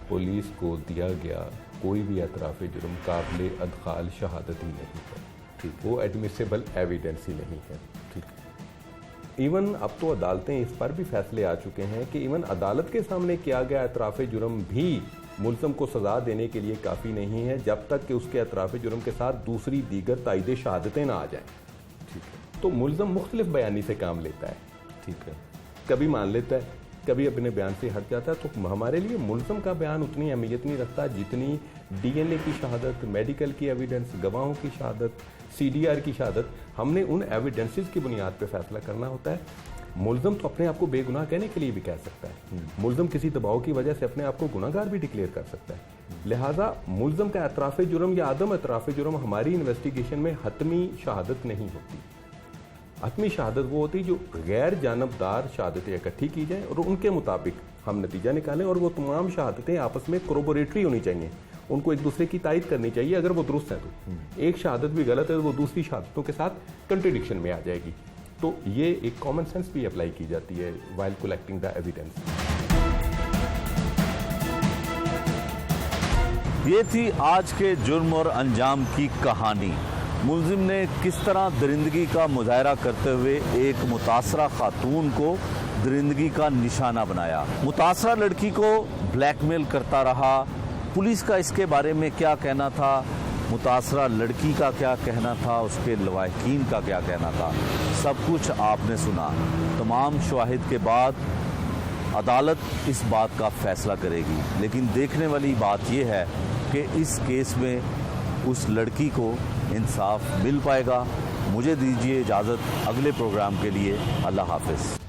पुलिस को दिया गया कोई भी एतराफ़ जुर्म काबिल अदखाल शहादत ही नहीं है। ठीक, वो एडमिसिबल एविडेंस ही नहीं है। ठीक। इवन अब तो अदालतें इस पर भी फैसले आ चुके हैं कि इवन अदालत के सामने किया गया एतराफ़ जुर्म भी मुल्ज़म को सज़ा देने के लिए काफ़ी नहीं है जब तक कि उसके एतराफ़ जुर्म के साथ दूसरी दीगर तायदे शहादतें ना आ जाएँ। ठीक है। तो मुल्ज़म मुख्तलिफ बयानी से काम लेता है। ठीक है। कभी मान लेता है, कभी अपने बयान से हट जाता है। तो हमारे लिए मुल्ज़म का बयान उतनी अहमियत नहीं रखता जितनी DNA की शहादत, मेडिकल की एविडेंस, गवाहों की शहादत, CDR की शहादत। हमने उन एविडेंसेस की बुनियाद पर फैसला करना होता है। मुल्ज़म तो अपने आप को बेगुनाह कहने के लिए भी कह सकता है, मुल्ज़म किसी दबाव की वजह से अपने आप को गुनाहगार भी डिक्लेयर कर सकता है। लिहाजा मुल्ज़म का एतराफ़ जुर्म या आदम एतराफ़ जुर्म हमारी इन्वेस्टिगेशन में हतमी शहादत नहीं होती। हतमी शहादत वो होती जो गैर जानबदार शहादतें इकट्ठी की जाएँ और उनके मुताबिक हम नतीजा निकालें, और वो तमाम शहादतें आपस में कोरोबोरेटरी होनी चाहिए, उनको एक दूसरे की तायद करनी चाहिए। अगर वो दुरुस्त है तो एक शहादत भी गलत है तो वो दूसरी शहादतों के साथ कंट्रडिक्शन में आ जाएगी। तो ये एक कॉमन सेंस भी अप्लाई की जाती है वाइल कलेक्टिंग द एविडेंस। ये थी आज के जुर्म और अंजाम की कहानी। मुलजिम ने किस तरह दरिंदगी का मुजाहरा करते हुए एक मुतासरा खातून को दरिंदगी का निशाना बनाया। मुतासरा लड़की को ब्लैकमेल करता रहा। पुलिस का इसके बारे में क्या कहना था, मुतासरा लड़की का क्या कहना था, उसके लवाहिकीन का क्या कहना था, सब कुछ आपने सुना। तमाम शवाहिद के बाद अदालत इस बात का फैसला करेगी, लेकिन देखने वाली बात यह है कि इस केस में उस लड़की को इंसाफ मिल पाएगा। मुझे दीजिए इजाज़त अगले प्रोग्राम के लिए। अल्लाह हाफ़िज़।